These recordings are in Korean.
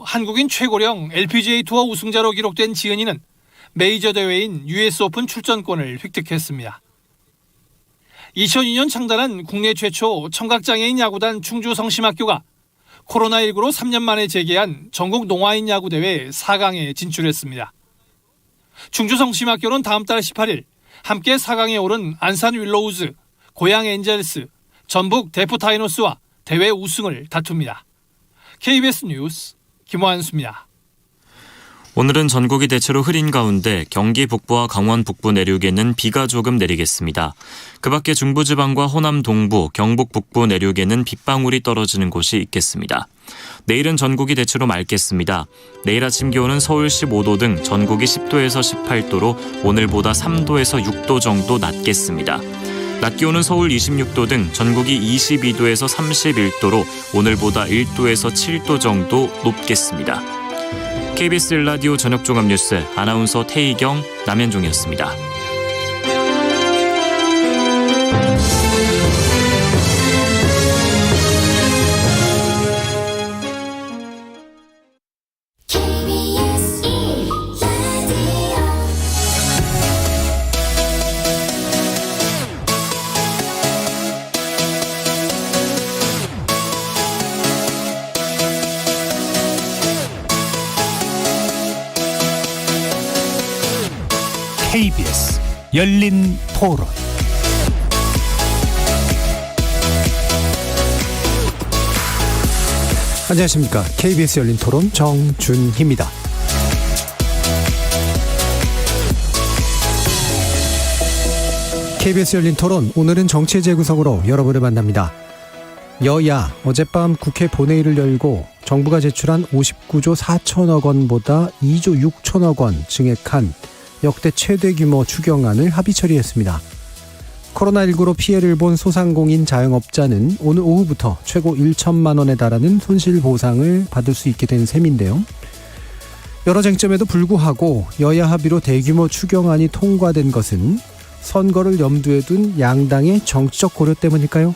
한국인 최고령 LPGA 투어 우승자로 기록된 지은이는 메이저 대회인 US 오픈 출전권을 획득했습니다. 2002년 창단한 국내 최초 청각장애인 야구단 충주성심학교가 코로나19로 3년 만에 재개한 전국 농아인 야구대회 4강에 진출했습니다. 충주성심학교는 다음 달 18일 함께 4강에 오른 안산 윌로우즈, 고양 엔젤스, 전북 데프타이노스와 대회 우승을 다툽니다. KBS 뉴스 김완수입니다. 오늘은 전국이 대체로 흐린 가운데 경기 북부와 강원 북부 내륙에는 비가 조금 내리겠습니다. 그 밖에 중부지방과 호남 동부, 경북 북부 내륙에는 빗방울이 떨어지는 곳이 있겠습니다. 내일은 전국이 대체로 맑겠습니다. 내일 아침 기온은 서울 15도 등 전국이 10도에서 18도로 오늘보다 3도에서 6도 정도 낮겠습니다. 낮 기온은 서울 26도 등 전국이 22도에서 31도로 오늘보다 1도에서 7도 정도 높겠습니다. KBS 라디오 저녁종합뉴스 아나운서 태희경, 남현종이었습니다. KBS 열린 토론. 안녕하십니까. KBS 열린 토론 정준희입니다. KBS 열린 토론, 오늘은 정치의 재구성으로 여러분을 만납니다. 여야 어젯밤 국회 본회의를 열고 정부가 제출한 59조 4천억 원보다 2조 6천억 원 증액한 역대 최대 규모 추경안을 합의 처리했습니다. 코로나19로 피해를 본 소상공인 자영업자는 오늘 오후부터 최고 1천만 원에 달하는 손실보상을 받을 수 있게 된 셈인데요. 여러 쟁점에도 불구하고 여야 합의로 대규모 추경안이 통과된 것은 선거를 염두에 둔 양당의 정치적 고려 때문일까요?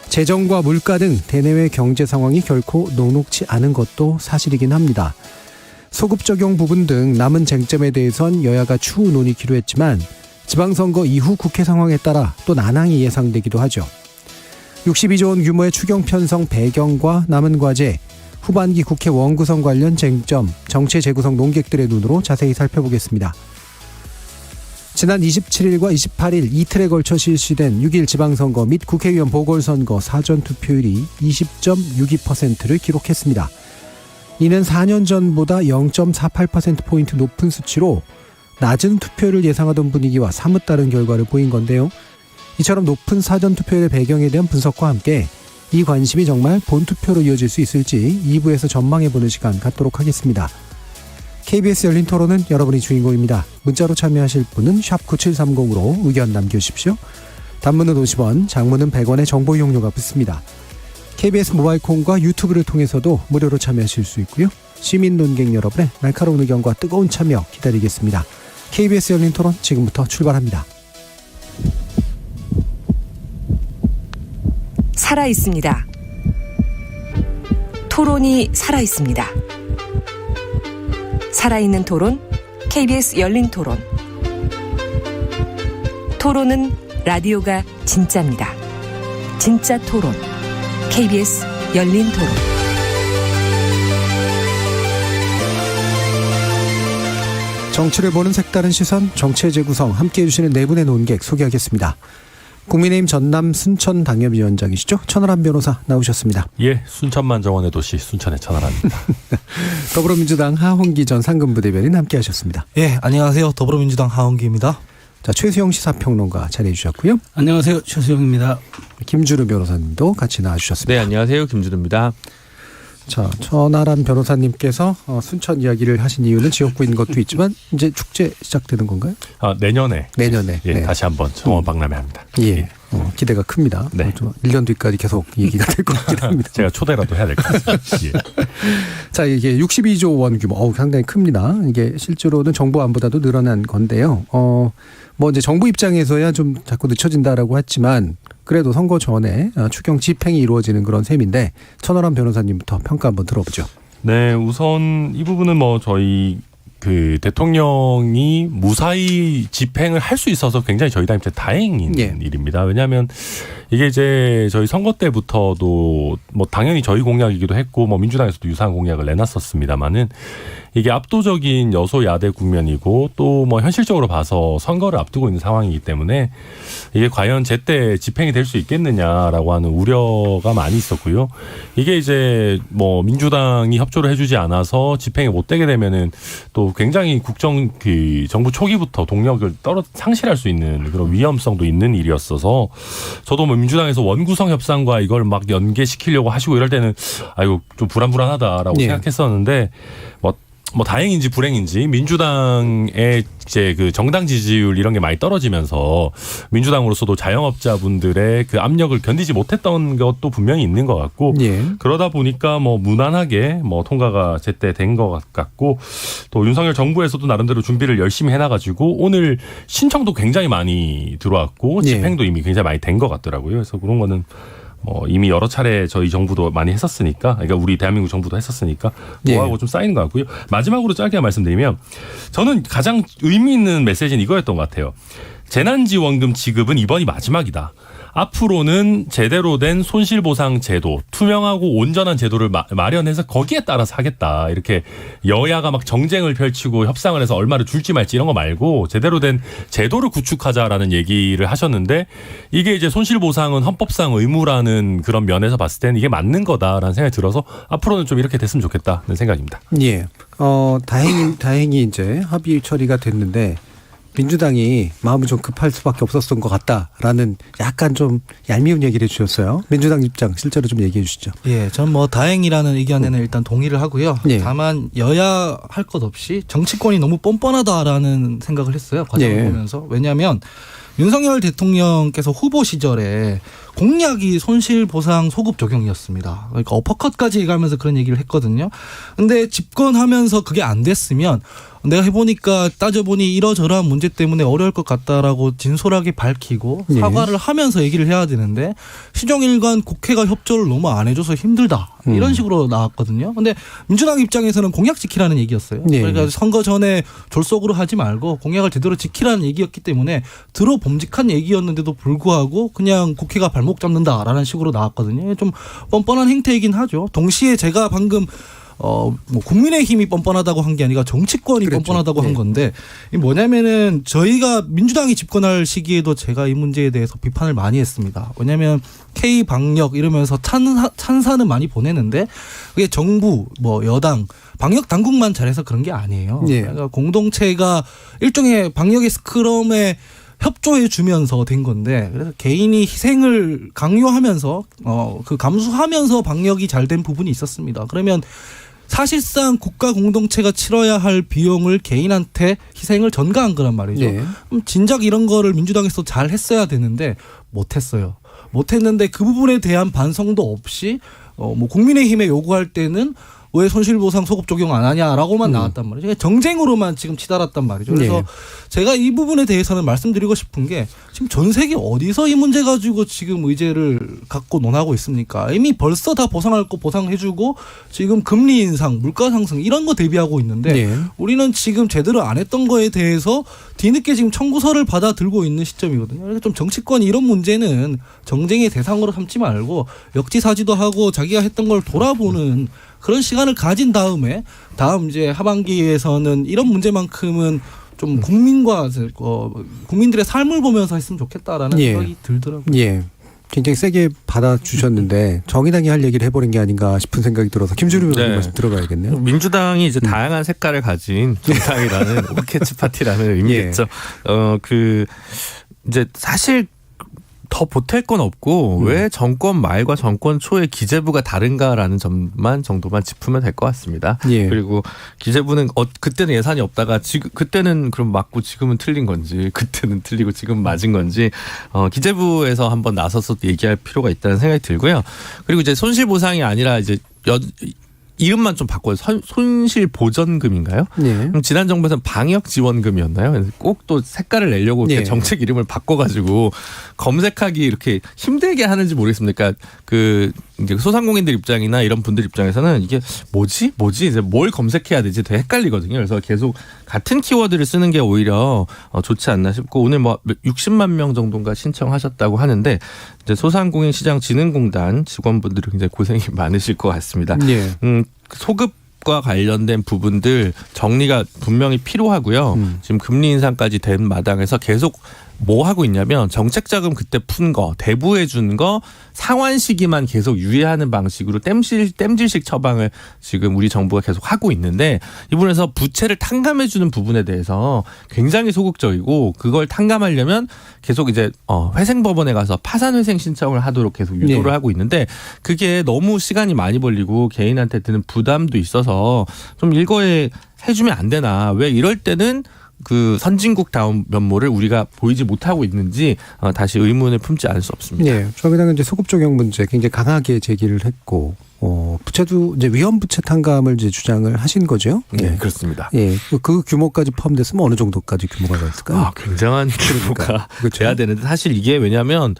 재정과 물가 등 대내외 경제 상황이 결코 녹록지 않은 것도 사실이긴 합니다. 소급 적용 부분 등 남은 쟁점에 대해선 여야가 추후 논의키로 했지만 지방선거 이후 국회 상황에 따라 또 난항이 예상되기도 하죠. 62조 원 규모의 추경 편성 배경과 남은 과제, 후반기 국회 원구성 관련 쟁점, 정치 재구성 논객들의 눈으로 자세히 살펴보겠습니다. 지난 27일과 28일 이틀에 걸쳐 실시된 6일 지방선거 및 국회의원 보궐선거 사전투표율이 20.62%를 기록했습니다. 이는 4년 전보다 0.48%포인트 높은 수치로 낮은 투표율을 예상하던 분위기와 사뭇 다른 결과를 보인 건데요. 이처럼 높은 사전투표율의 배경에 대한 분석과 함께 이 관심이 정말 본투표로 이어질 수 있을지 2부에서 전망해보는 시간 갖도록 하겠습니다. KBS 열린 토론은 여러분이 주인공입니다. 문자로 참여하실 분은 샵9730으로 의견 남겨주십시오. 단문은 50원, 장문은 100원의 정보 이용료가 붙습니다. KBS 모바일 콩과 유튜브를 통해서도 무료로 참여하실 수 있고요. 시민 논객 여러분의 날카로운 의견과 뜨거운 참여 기다리겠습니다. KBS 열린 토론 지금부터 출발합니다. 살아있습니다. 토론이 살아있습니다. 살아있는 토론, KBS 열린 토론. 토론은 라디오가 진짜입니다. 진짜 토론, KBS 열린 토론. 정치를 보는 색다른 시선, 정치의 재구성, 함께해 주시는 네 분의 논객 소개하겠습니다. 국민의힘 전남 순천 당협위원장이시죠? 천하람 변호사 나오셨습니다. 예, 순천만 정원의 도시 순천의 천하람입니다. 더불어민주당 하홍기 전 상근부대변인 함께하셨습니다. 예, 안녕하세요. 더불어민주당 하홍기입니다. 자, 최수영 시사평론가 자리해 주셨고요. 안녕하세요. 최수영입니다. 김주루 변호사님도 같이 나와주셨습니다. 네, 안녕하세요. 김주루입니다. 자, 천하람 변호사님께서 순천 이야기를 하신 이유는 지역구인 것도 있지만 이제 축제 시작되는 건가요? 내년에 예, 네. 다시 한번 정원 박람회합니다. 예, 기대가 큽니다. 네. 좀 1년 뒤까지 계속 얘기가 될 것 같긴 합니다. 제가 초대라도 해야 될 것 같습니다. 예. 자, 이게 62조 원 규모, 상당히 큽니다. 이게 실제로는 정부 안보다도 늘어난 건데요. 뭐 이제 정부 입장에서야 좀 자꾸 늦춰진다라고 했지만 그래도 선거 전에 추경 집행이 이루어지는 그런 셈인데 천하람 변호사님부터 평가 한번 들어보죠. 네, 우선 이 부분은 뭐 저희 그 대통령이 무사히 집행을 할 수 있어서 굉장히 저희 당 입장에 다행인 예. 일입니다. 왜냐하면 이게 이제 저희 선거 때부터도 뭐 당연히 저희 공약이기도 했고 뭐 민주당에서도 유사한 공약을 내놨었습니다만은 이게 압도적인 여소야대 국면이고 또 뭐 현실적으로 봐서 선거를 앞두고 있는 상황이기 때문에 이게 과연 제때 집행이 될 수 있겠느냐라고 하는 우려가 많이 있었고요. 이게 이제 뭐 민주당이 협조를 해주지 않아서 집행이 못 되게 되면은 또 굉장히 정부 초기부터 동력을 상실할 수 있는 그런 위험성도 있는 일이었어서 저도 뭐 민주당에서 원구성 협상과 이걸 막 연계시키려고 하시고 이럴 때는 아이고 좀 불안불안하다라고 예. 생각했었는데 뭐 다행인지 불행인지 민주당의 이제 그 정당 지지율 이런 게 많이 떨어지면서 민주당으로서도 자영업자분들의 그 압력을 견디지 못했던 것도 분명히 있는 것 같고 예. 그러다 보니까 뭐 무난하게 뭐 통과가 제때 된 것 같고 또 윤석열 정부에서도 나름대로 준비를 열심히 해놔가지고 오늘 신청도 굉장히 많이 들어왔고 예. 집행도 이미 굉장히 많이 된 것 같더라고요. 그래서 그런 거는 뭐 이미 여러 차례 저희 정부도 많이 했었으니까, 그러니까 우리 대한민국 정부도 했었으니까 뭐하고 좀 쌓이는 것 같고요. 마지막으로 짧게 말씀드리면 저는 가장 의미 있는 메시지는 이거였던 것 같아요. 재난지원금 지급은 이번이 마지막이다. 앞으로는 제대로 된 손실보상 제도, 투명하고 온전한 제도를 마련해서 거기에 따라서 하겠다. 이렇게 여야가 막 정쟁을 펼치고 협상을 해서 얼마를 줄지 말지 이런 거 말고 제대로 된 제도를 구축하자라는 얘기를 하셨는데 이게 이제 손실보상은 헌법상 의무라는 그런 면에서 봤을 때는 이게 맞는 거다라는 생각이 들어서 앞으로는 좀 이렇게 됐으면 좋겠다는 생각입니다. 예. 다행히 이제 합의 처리가 됐는데 민주당이 마음이 좀 급할 수밖에 없었던 것 같다라는 약간 좀 얄미운 얘기를 해주셨어요. 민주당 입장 실제로 좀 얘기해 주시죠. 예, 전 뭐 다행이라는 의견에는 일단 동의를 하고요. 예. 다만 여야 할 것 없이 정치권이 너무 뻔뻔하다라는 생각을 했어요. 과정을 예. 보면서. 왜냐하면 윤석열 대통령께서 후보 시절에 공약이 손실보상 소급 적용이었습니다. 그러니까 어퍼컷까지 가면서 그런 얘기를 했거든요. 근데 집권하면서 그게 안 됐으면 내가 해보니까 따져보니 이러저러한 문제 때문에 어려울 것 같다라고 진솔하게 밝히고 예. 사과를 하면서 얘기를 해야 되는데 시정일관 국회가 협조를 너무 안 해줘서 힘들다. 이런 식으로 나왔거든요. 근데 민주당 입장에서는 공약 지키라는 얘기였어요. 예. 그러니까 선거 전에 졸속으로 하지 말고 공약을 제대로 지키라는 얘기였기 때문에 들어봄직한 얘기였는데도 불구하고 그냥 국회가 발목 잡는다라는 식으로 나왔거든요. 좀 뻔뻔한 행태이긴 하죠. 동시에 제가 방금 뭐 국민의힘이 뻔뻔하다고 한 게 아니라 정치권이 그랬죠. 뻔뻔하다고 네. 한 건데 이 뭐냐면은 저희가 민주당이 집권할 시기에도 제가 이 문제에 대해서 비판을 많이 했습니다. 왜냐하면 K 방역 이러면서 찬사는 많이 보내는데 그게 정부 뭐 여당 방역 당국만 잘해서 그런 게 아니에요. 예. 그러니까 공동체가 일종의 방역의 스크럼에 협조해 주면서 된 건데 그래서 개인이 희생을 강요하면서 그 감수하면서 방역이 잘 된 부분이 있었습니다. 그러면 사실상 국가 공동체가 치러야 할 비용을 개인한테 희생을 전가한 거란 말이죠. 예. 진작 이런 거를 민주당에서 잘 했어야 되는데 못했어요. 못했는데 그 부분에 대한 반성도 없이 뭐 국민의힘에 요구할 때는 왜 손실보상 소급 적용 안 하냐라고만 나왔단 말이죠. 정쟁으로만 지금 치달았단 말이죠. 그래서 네. 제가 이 부분에 대해서는 말씀드리고 싶은 게 지금 전 세계 어디서 이 문제 가지고 지금 의제를 갖고 논하고 있습니까? 이미 벌써 다 보상할 거 보상해주고 지금 금리 인상, 물가 상승 이런 거 대비하고 있는데 네. 우리는 지금 제대로 안 했던 거에 대해서 뒤늦게 지금 청구서를 받아 들고 있는 시점이거든요. 그래서 좀 정치권이 이런 문제는 정쟁의 대상으로 삼지 말고 역지사지도 하고 자기가 했던 걸 돌아보는 그런 시간을 가진 다음에 다음 이제 하반기에서는 이런 문제만큼은 좀 국민들의 삶을 보면서 했으면 좋겠다라는 예. 생각이 들더라고요. 예. 굉장히 세게 받아주셨는데 정의당이 할 얘기를 해버린 게 아닌가 싶은 생각이 들어서 김준우 의원님 네. 말씀 들어가야겠네요. 민주당이 이제 다양한 색깔을 가진 정당이라는 오케츠 파티라는 의미겠죠. 이제 사실 더 보탤 건 없고 왜 정권 말과 정권 초에 기재부가 다른가라는 점만 정도만 짚으면 될 것 같습니다. 예. 그리고 기재부는 그때는 예산이 없다가 그때는 그럼 맞고 지금은 틀린 건지 그때는 틀리고 지금 맞은 건지 기재부에서 한번 나서서 얘기할 필요가 있다는 생각이 들고요. 그리고 이제 손실보상이 아니라 이제 이름만 좀 바꿔요. 손실보전금인가요? 예. 그럼 지난 정부에서는 방역지원금이었나요? 꼭 또 색깔을 내려고 이렇게 예. 정책 이름을 바꿔가지고 검색하기 이렇게 힘들게 하는지 모르겠습니다. 그러니까 이제 소상공인들 입장이나 이런 분들 입장에서는 이게 뭐지 이제 뭘 검색해야 되지 되게 헷갈리거든요. 그래서 계속 같은 키워드를 쓰는 게 오히려 좋지 않나 싶고 오늘 뭐 60만 명 정도가 신청하셨다고 하는데 이제 소상공인 시장진흥공단 직원분들이 굉장히 고생이 많으실 것 같습니다. 예. 소급과 관련된 부분들 정리가 분명히 필요하고요. 지금 금리 인상까지 된 마당에서 계속 뭐 하고 있냐면 정책자금 그때 푼 거 대부해 준 거 상환 시기만 계속 유예하는 방식으로 땜질식 처방을 지금 우리 정부가 계속 하고 있는데 이 부분에서 부채를 탕감해 주는 부분에 대해서 굉장히 소극적이고 그걸 탕감하려면 계속 이제 회생법원에 가서 파산회생 신청을 하도록 계속 유도를 하고 있는데 그게 너무 시간이 많이 걸리고 개인한테 드는 부담도 있어서 좀 일거에 해주면 안 되나 왜 이럴 때는 그 선진국다운 면모를 우리가 보이지 못하고 있는지 다시 의문을 품지 않을 수 없습니다. 네, 정의당은 이제 소급 적용 문제 굉장히 강하게 제기를 했고, 부채도 이제 위험 부채 탕감을 이제 주장을 하신 거죠. 네, 그렇습니다. 예, 그 규모까지 포함됐으면 어느 정도까지 규모가 있을까요? 굉장한 규모가 그렇죠. 돼야 되는데 사실 이게 왜냐하면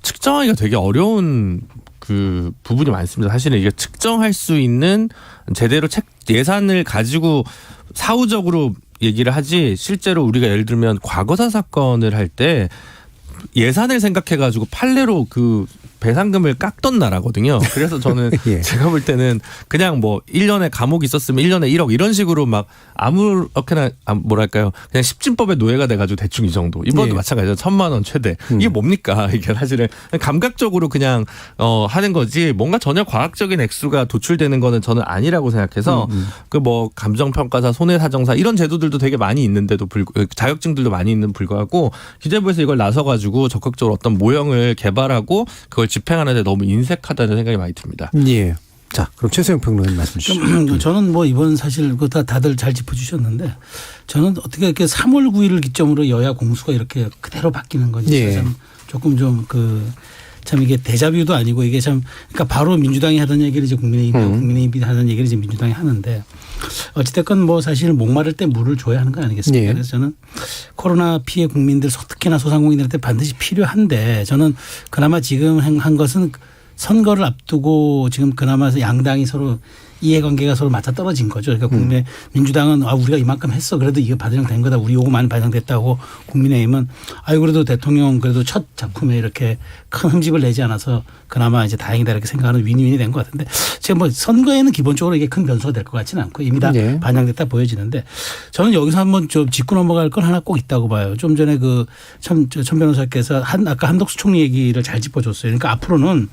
측정하기가 되게 어려운 그 부분이 많습니다. 사실은 이게 측정할 수 있는 제대로 예산을 가지고 사후적으로 얘기를 하지 실제로 우리가 예를 들면 과거사 사건을 할 때 예산을 생각해가지고 판례로 그 배상금을 깎던 나라거든요. 그래서 저는 예. 제가 볼 때는 그냥 뭐 1년에 감옥이 있었으면 1년에 1억 이런 식으로 막 아무렇게나 뭐랄까요. 그냥 십진법의 노예가 돼가지고 대충 이 정도. 이번도 예. 마찬가지죠. 1,000만 원 최대. 이게 뭡니까? 이게 사실은 감각적으로 그냥 하는 거지 뭔가 전혀 과학적인 액수가 도출되는 거는 저는 아니라고 생각해서 그 뭐 감정평가사, 손해사정사 이런 제도들도 되게 많이 있는데도 자격증들도 많이 있는 불구하고 기재부에서 이걸 나서가지고 적극적으로 어떤 모형을 개발하고 그걸 집행하는데 너무 인색하다는 생각이 많이 듭니다. 예. 자, 그럼 최수영 평론가님 말씀 주시죠. 저는 뭐 이번 사실 다들 잘 짚어주셨는데 저는 어떻게 이렇게 3월 9일을 기점으로 여야 공수가 이렇게 그대로 바뀌는 건지 예. 참 조금 좀 참 이게 데자뷰도 아니고 이게 참 그러니까 바로 민주당이 하던 얘기를 이제 국민의힘이 하던 얘기를 이제 민주당이 하는데 어찌됐건 뭐 사실 목마를 때 물을 줘야 하는 거 아니겠습니까? 예. 그래서 저는 코로나 피해 국민들 특히나 소상공인들한테 반드시 필요한데 저는 그나마 지금 한 것은 선거를 앞두고 지금 그나마 양당이 서로 이해관계가 서로 맞아 떨어진 거죠. 그러니까 민주당은 우리가 이만큼 했어. 그래도 이거 반영된 거다. 우리 요구 많이 반영됐다고 국민의힘은 그래도 대통령 그래도 첫 작품에 이렇게 큰 흠집을 내지 않아서 그나마 이제 다행이다 이렇게 생각하는 윈윈이 된 것 같은데 제가 뭐 선거에는 기본적으로 이게 큰 변수가 될 것 같지는 않고 이미 다 네. 반영됐다 보여지는데 저는 여기서 한번 좀 짚고 넘어갈 건 하나 꼭 있다고 봐요. 좀 전에 천 변호사께서 아까 한덕수 총리 얘기를 잘 짚어줬어요. 그러니까 앞으로는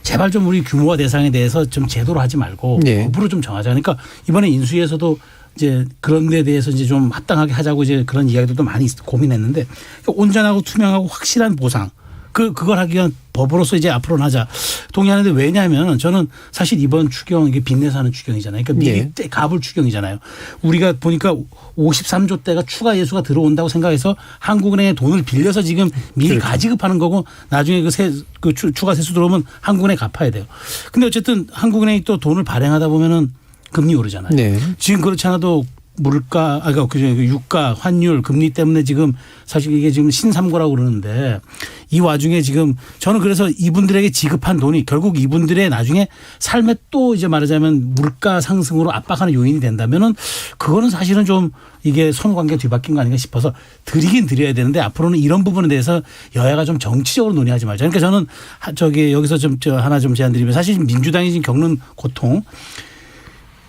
제발 좀 우리 규모와 대상에 대해서 좀 제도로 하지 말고 네. 법으로 좀 정하자. 그러니까 이번에 인수위에서도 이제 그런 데 대해서 이제 좀 합당하게 하자고 이제 그런 이야기들도 많이 고민했는데 온전하고 투명하고 확실한 보상 그걸 하기 위한 법으로서 이제 앞으로는 하자. 동의하는데 왜냐하면 저는 사실 이번 추경 이게 빚내서 하는 추경이잖아요. 그러니까 미리 갑을 추경이잖아요. 우리가 보니까 53조 대가 추가 예수가 들어온다고 생각해서 한국은행에 돈을 빌려서 지금 미리 그렇죠. 가지급하는 거고 나중에 추가 세수 들어오면 한국은행에 갚아야 돼요. 근데 어쨌든 한국은행이 또 돈을 발행하다 보면은 금리 오르잖아요. 네. 지금 그렇지 않아도 물가, 유가, 환율, 금리 때문에 지금 사실 이게 지금 신삼고라고 그러는데 이 와중에 지금 저는 그래서 이분들에게 지급한 돈이 결국 이분들의 나중에 삶에 또 이제 말하자면 물가 상승으로 압박하는 요인이 된다면은 그거는 사실은 좀 이게 선관계가 뒤바뀐 거 아닌가 싶어서 드리긴 드려야 되는데 앞으로는 이런 부분에 대해서 여야가 좀 정치적으로 논의하지 말자. 그러니까 저는 여기서 하나 좀 제안 드리면 사실 민주당이 지금 겪는 고통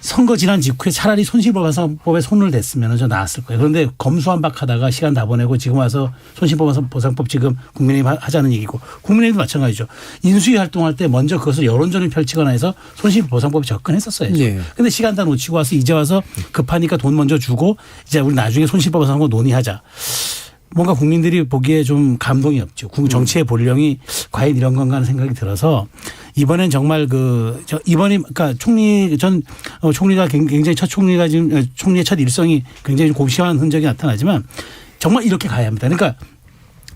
선거 지난 직후에 차라리 손실보상법에 손을 댔으면 저 나았을 거예요. 그런데 검수완박하다가 시간 다 보내고 지금 와서 손실보상법 지금 국민의힘 하자는 얘기고 국민의힘도 마찬가지죠. 인수위 활동할 때 먼저 그것을 여론전을 펼치거나 해서 손실보상법에 접근했었어야죠. 그런데 시간 다 놓치고 와서 이제 와서 급하니까 돈 먼저 주고 이제 우리 나중에 손실보상법 논의하자. 뭔가 국민들이 보기에 좀 감동이 없죠. 정치의 본령이 과연 이런 건가 하는 생각이 들어서 이번엔 정말 그러니까 총리가 굉장히 첫 총리가 지금 총리의 첫 일성이 굉장히 곰시한 흔적이 나타나지만 정말 이렇게 가야 합니다. 그러니까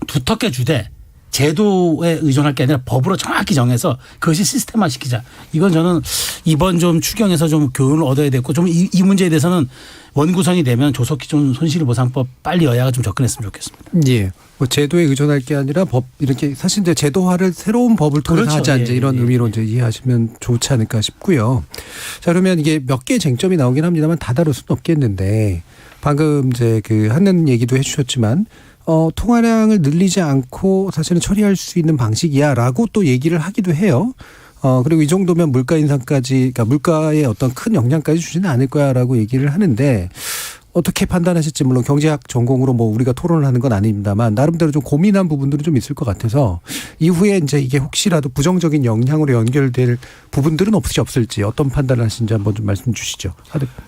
두텁게 주되 제도에 의존할 게 아니라 법으로 정확히 정해서 그것이 시스템화시키자. 이건 저는 이번 좀 추경에서 좀 교훈을 얻어야 됐고 좀 이 문제에 대해서는 원구성이 되면 조속히 좀 손실보상법 빨리 여야가 좀 접근했으면 좋겠습니다. 예. 뭐 제도에 의존할 게 아니라 법 이렇게 사실 이제 제도화를 새로운 법을 통해서 그렇죠. 하자 이제 이런 의미로 이제 이해하시면 좋지 않을까 싶고요. 자, 그러면 이게 몇 개의 쟁점이 나오긴 합니다만 다 다룰 수는 없겠는데 방금 이제 그 하는 얘기도 해주셨지만 통화량을 늘리지 않고 사실은 처리할 수 있는 방식이야라고 또 얘기를 하기도 해요. 그리고 이 정도면 물가 인상까지, 그러니까 물가에 어떤 큰 영향까지 주지는 않을 거야라고 얘기를 하는데 어떻게 판단하실지 물론 경제학 전공으로 뭐 우리가 토론을 하는 건 아닙니다만 나름대로 좀 고민한 부분들이 좀 있을 것 같아서 이후에 이제 이게 혹시라도 부정적인 영향으로 연결될 부분들은 없을지 어떤 판단을 하시는지 한번 좀 말씀 주시죠.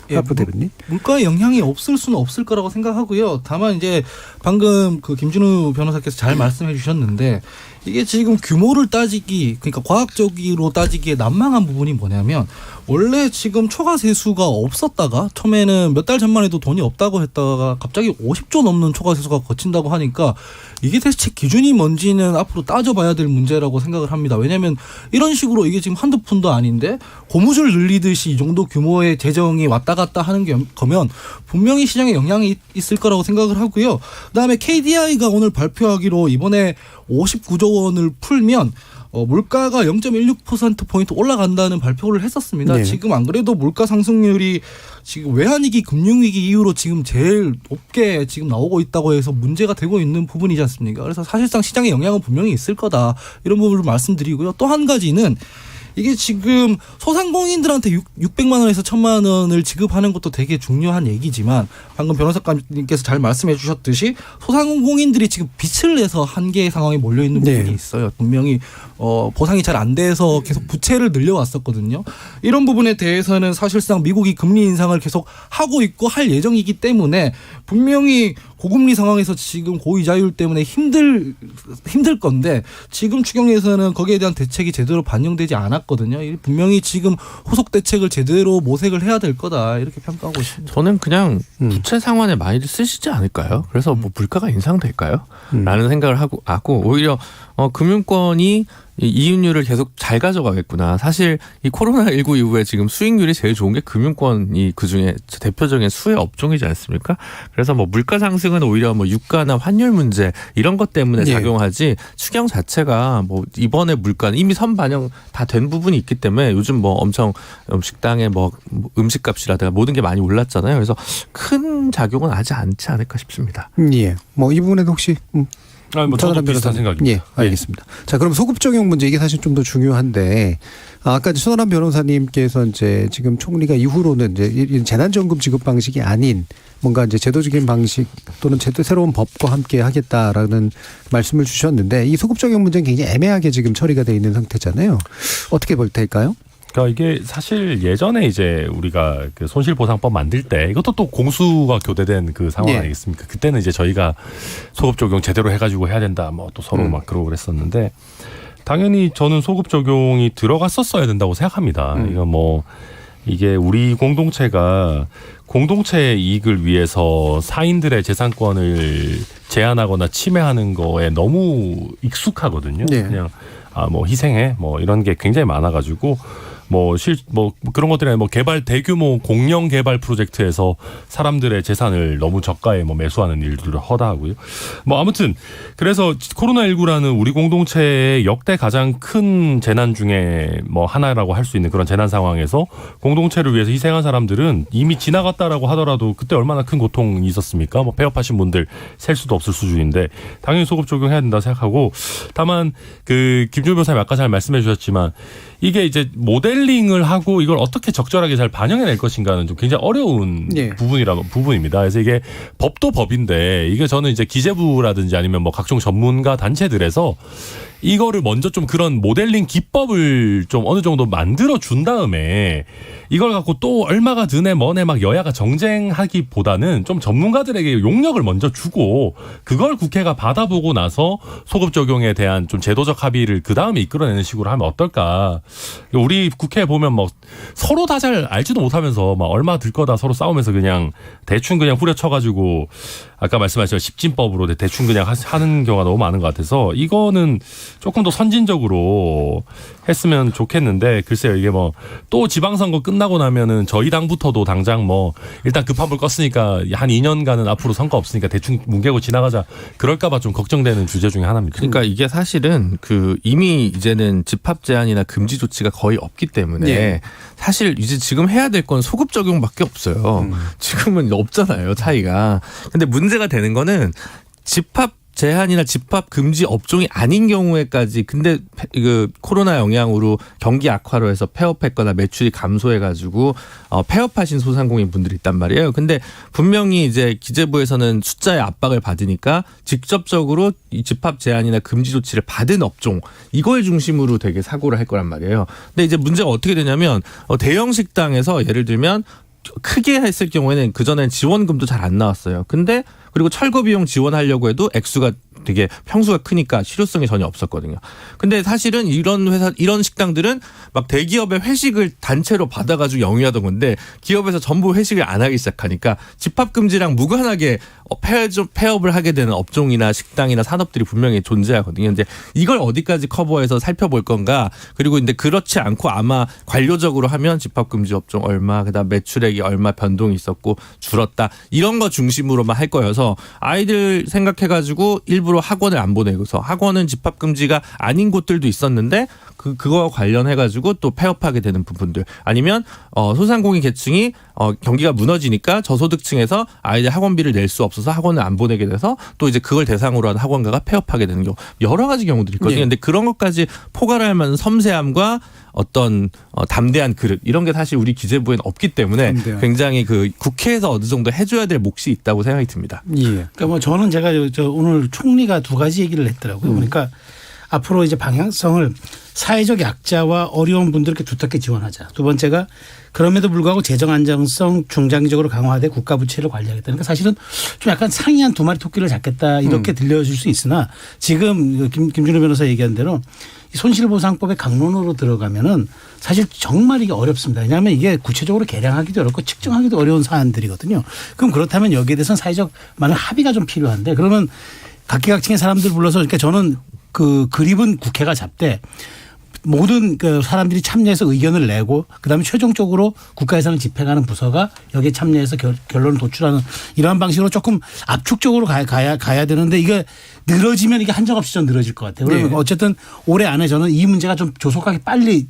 하프 대변인. 물가에 영향이 없을 수는 없을 거라고 생각하고요. 다만 이제 방금 그 김준우 변호사께서 잘 말씀해 주셨는데 이게 지금 규모를 따지기 그러니까 과학적으로 따지기에 난망한 부분이 뭐냐면 원래 지금 초과 세수가 없었다가 처음에는 몇 달 전만 해도 돈이 없다고 했다가 갑자기 50조 넘는 초과 세수가 거친다고 하니까 이게 대체 기준이 뭔지는 앞으로 따져봐야 될 문제라고 생각을 합니다. 왜냐하면 이런 식으로 이게 지금 한두 푼도 아닌데 고무줄 늘리듯이 이 정도 규모의 재정이 왔다 갔다 하는 거면 분명히 시장에 영향이 있을 거라고 생각을 하고요. 그다음에 KDI가 오늘 발표하기로 이번에 59조 원을 풀면 물가가 0.16%포인트 올라간다는 발표를 했었습니다. 네. 지금 안 그래도 물가 상승률이 지금 외환위기, 금융위기 이후로 지금 제일 높게 지금 나오고 있다고 해서 문제가 되고 있는 부분이지 않습니까? 그래서 사실상 시장에 영향은 분명히 있을 거다. 이런 부분을 말씀드리고요. 또 한 가지는 이게 지금 소상공인들한테 600만 원에서 1000만 원을 지급하는 것도 되게 중요한 얘기지만 방금 변호사님께서 잘 말씀해 주셨듯이 소상공인들이 지금 빚을 내서 한계의 상황에 몰려 있는 부분이 네. 있어요. 분명히 보상이 잘 안 돼서 계속 부채를 늘려왔었거든요. 이런 부분에 대해서는 사실상 미국이 금리 인상을 계속 하고 있고 할 예정이기 때문에 분명히 고금리 상황에서 지금 고이자율 때문에 힘들 건데 지금 추경에서는 거기에 대한 대책이 제대로 반영되지 않았거든요. 분명히 지금 후속 대책을 제대로 모색을 해야 될 거다 이렇게 평가하고 있습니다. 저는 그냥 부채 상환에 많이 쓰시지 않을까요? 그래서 뭐 물가가 인상될까요? 라는 생각을 하고 오히려 금융권이 이윤율을 계속 잘 가져가겠구나. 사실 이 코로나19 이후에 지금 수익률이 제일 좋은 게 금융권이 그중에 대표적인 수혜 업종이지 않습니까? 그래서 뭐 물가 상승은 오히려 뭐 유가나 환율 문제 이런 것 때문에 작용하지 추경 자체가 뭐 이번에 물가는 이미 선반영 다 된 부분이 있기 때문에 요즘 뭐 엄청 식당에 뭐 음식값이라든가 모든 게 많이 올랐잖아요. 그래서 큰 작용은 하지 않지 않을까 싶습니다. 예. 뭐 이 부분에도 혹시 저도 비슷한 생각입니다. 예, 알겠습니다. 자, 그럼 소급 적용 문제 이게 사실 좀 더 중요한데 아까 손아람 변호사님께서 이제 지금 총리가 이후로는 이제 재난지원금 지급 방식이 아닌 뭔가 이제 제도적인 방식 또는 새로운 법과 함께 하겠다라는 말씀을 주셨는데 이 소급 적용 문제는 굉장히 애매하게 지금 처리가 돼 있는 상태잖아요. 어떻게 볼 테일까요? 그러니까 이게 사실 예전에 이제 우리가 그 손실보상법 만들 때 이것도 또 공수가 교대된 그 상황 아니겠습니까? 그때는 이제 저희가 소급 적용 제대로 해가지고 해야 된다 뭐 또 서로 막 그러고 그랬었는데 당연히 저는 소급 적용이 들어갔었어야 된다고 생각합니다. 이건 뭐 이게 우리 공동체가 공동체의 이익을 위해서 사인들의 재산권을 제한하거나 침해하는 거에 너무 익숙하거든요. 그냥 뭐 희생해 뭐 이런 게 굉장히 많아가지고 뭐 그런 것들이 뭐 대규모 공영 개발 프로젝트에서 사람들의 재산을 너무 저가에 뭐 매수하는 일들을 허다하고요. 뭐 아무튼 그래서 코로나19라는 우리 공동체의 역대 가장 큰 재난 중에 뭐 하나라고 할 수 있는 그런 재난 상황에서 공동체를 위해서 희생한 사람들은 이미 지나갔다라고 하더라도 그때 얼마나 큰 고통이 있었습니까? 뭐 폐업하신 분들 셀 수도 없을 수준인데 당연히 소급 적용해야 된다 생각하고 다만 그 김준우 변호사님 아까 잘 말씀해 주셨지만 이게 이제 모델링을 하고 이걸 어떻게 적절하게 잘 반영해낼 것인가는 좀 굉장히 어려운 부분입니다. 그래서 이게 법도 법인데 이게 저는 이제 기재부라든지 아니면 뭐 각종 전문가 단체들에서 이거를 먼저 좀 그런 모델링 기법을 좀 어느 정도 만들어 준 다음에 이걸 갖고 또 얼마가 드네 뭐네 막 여야가 정쟁하기보다는 좀 전문가들에게 용역을 먼저 주고 그걸 국회가 받아보고 나서 소급 적용에 대한 좀 제도적 합의를 그 다음에 이끌어내는 식으로 하면 어떨까. 우리 국회에 보면 뭐 서로 다 잘 알지도 못하면서 막 얼마 들 거다 서로 싸우면서 그냥 대충 그냥 후려쳐가지고 아까 말씀하신 십진법으로 대충 그냥 하는 경우가 너무 많은 것 같아서 이거는 조금 더 선진적으로 했으면 좋겠는데 글쎄요 이게 뭐 또 지방선거 끝나고 나면은 저희 당부터도 당장 뭐 일단 급한 불 껐으니까 한 2년간은 앞으로 선거 없으니까 대충 뭉개고 지나가자 그럴까봐 좀 걱정되는 주제 중에 하나입니다. 그러니까 이게 사실은 그 이미 이제는 집합 제한이나 금지 조치가 거의 없기 때문에 예. 사실 이제 지금 해야 될 건 소급 적용밖에 없어요. 지금은 없잖아요 차이가. 근데 문제가 되는 거는 집합 제한이나 집합 금지 업종이 아닌 경우에까지 근데 그 코로나 영향으로 경기 악화로 해서 폐업했거나 매출이 감소해가지고 폐업하신 소상공인 분들이 있단 말이에요. 근데 분명히 이제 기재부에서는 숫자의 압박을 받으니까 직접적으로 이 집합 제한이나 금지 조치를 받은 업종 이걸 중심으로 되게 사고를 할 거란 말이에요. 근데 이제 문제가 어떻게 되냐면 대형 식당에서 예를 들면 크게 했을 경우에는 그전엔 지원금도 잘 안 나왔어요. 근데 그리고 철거 비용 지원하려고 해도 액수가 되게 평수가 크니까 실효성이 전혀 없었거든요. 근데 사실은 이런 식당들은 막 대기업의 회식을 단체로 받아가지고 영위하던 건데 기업에서 전부 회식을 안 하기 시작하니까 집합금지랑 무관하게 폐업을 하게 되는 업종이나 식당이나 산업들이 분명히 존재하거든요. 이제 이걸 어디까지 커버해서 살펴볼 건가. 그리고 이제 그렇지 않고 아마 관료적으로 하면 집합금지 업종 얼마, 그다음 매출액이 얼마 변동이 있었고 줄었다. 이런 거 중심으로만 할 거여서 아이들 생각해가지고 일부러 학원을 안 보내고서 학원은 집합금지가 아닌 곳들도 있었는데 그거와 관련해가지고 또 폐업하게 되는 부분들 아니면 소상공인 계층이 경기가 무너지니까 저소득층에서 아이들 학원비를 낼 수 없어서 학원을 안 보내게 돼서 또 이제 그걸 대상으로 한 학원가가 폐업하게 되는 경우 여러 가지 경우들이 있거든요. 근데 그런 것까지 포괄할 만한 섬세함과 어떤 담대한 그릇 이런 게 사실 우리 기재부에는 없기 때문에 굉장히 그 국회에서 어느 정도 해줘야 될 몫이 있다고 생각이 듭니다. 예. 그러니까 뭐 저는 제가 오늘 총리가 두 가지 얘기를 했더라고요. 그러니까 앞으로 이제 방향성을 사회적 약자와 어려운 분들께 두텁게 지원하자. 두 번째가 그럼에도 불구하고 재정 안정성 중장기적으로 강화돼 국가 부채를 관리하겠다. 그러니까 사실은 좀 약간 상이한 두 마리 토끼를 잡겠다 이렇게 들려줄 수 있으나 지금 김준호 변호사 얘기한 대로 손실보상법의 강론으로 들어가면은 사실 정말 이게 어렵습니다. 왜냐하면 이게 구체적으로 계량하기도 어렵고 측정하기도 어려운 사안들이거든요. 그럼 그렇다면 여기에 대해서는 사회적 많은 합의가 좀 필요한데 그러면 각계각층의 사람들 불러서 그러니까 저는 그 그립은 국회가 잡되 모든 그 사람들이 참여해서 의견을 내고 그다음에 최종적으로 국가 예산을 집행하는 부서가 여기에 참여해서 결론을 도출하는 이러한 방식으로 조금 압축적으로 가야 되는데 이게 늘어지면 이게 한정없이 좀 늘어질 것 같아요. 그러면 어쨌든 올해 안에 저는 이 문제가 좀 조속하게 빨리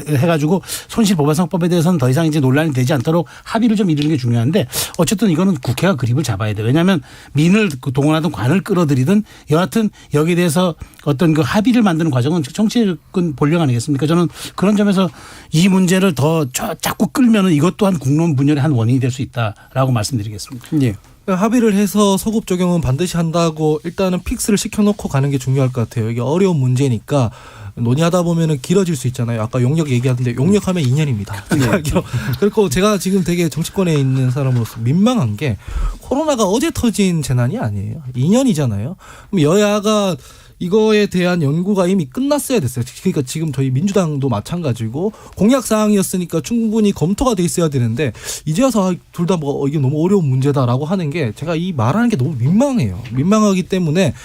해가지고 손실보상법에 대해서는 더 이상 이제 논란이 되지 않도록 합의를 좀 이루는 게 중요한데 어쨌든 이거는 국회가 그립을 잡아야 돼요. 왜냐하면 민을 동원하든 관을 끌어들이든 여하튼 여기에 대해서 어떤 그 합의를 만드는 과정은 정치권 본령 아니겠습니까? 저는 그런 점에서 이 문제를 더 자꾸 끌면은 이것 또한 국론 분열의 한 원인이 될 수 있다라고 말씀드리겠습니다. 예. 합의를 해서 소급 적용은 반드시 한다고 일단은 픽스를 시켜놓고 가는 게 중요할 것 같아요. 이게 어려운 문제니까 논의하다 보면은 길어질 수 있잖아요. 아까 용역 얘기하던데 용역하면 2년입니다. 그리고 제가 지금 되게 정치권에 있는 사람으로서 민망한 게 코로나가 어제 터진 재난이 아니에요. 2년이잖아요. 그럼 여야가 이거에 대한 연구가 이미 끝났어야 됐어요. 그러니까 지금 저희 민주당도 마찬가지고 공약사항이었으니까 충분히 검토가 돼 있어야 되는데 이제 와서 둘 다 뭐 이게 너무 어려운 문제다라고 하는 게 제가 이 말하는 게 너무 민망해요. 민망하기 때문에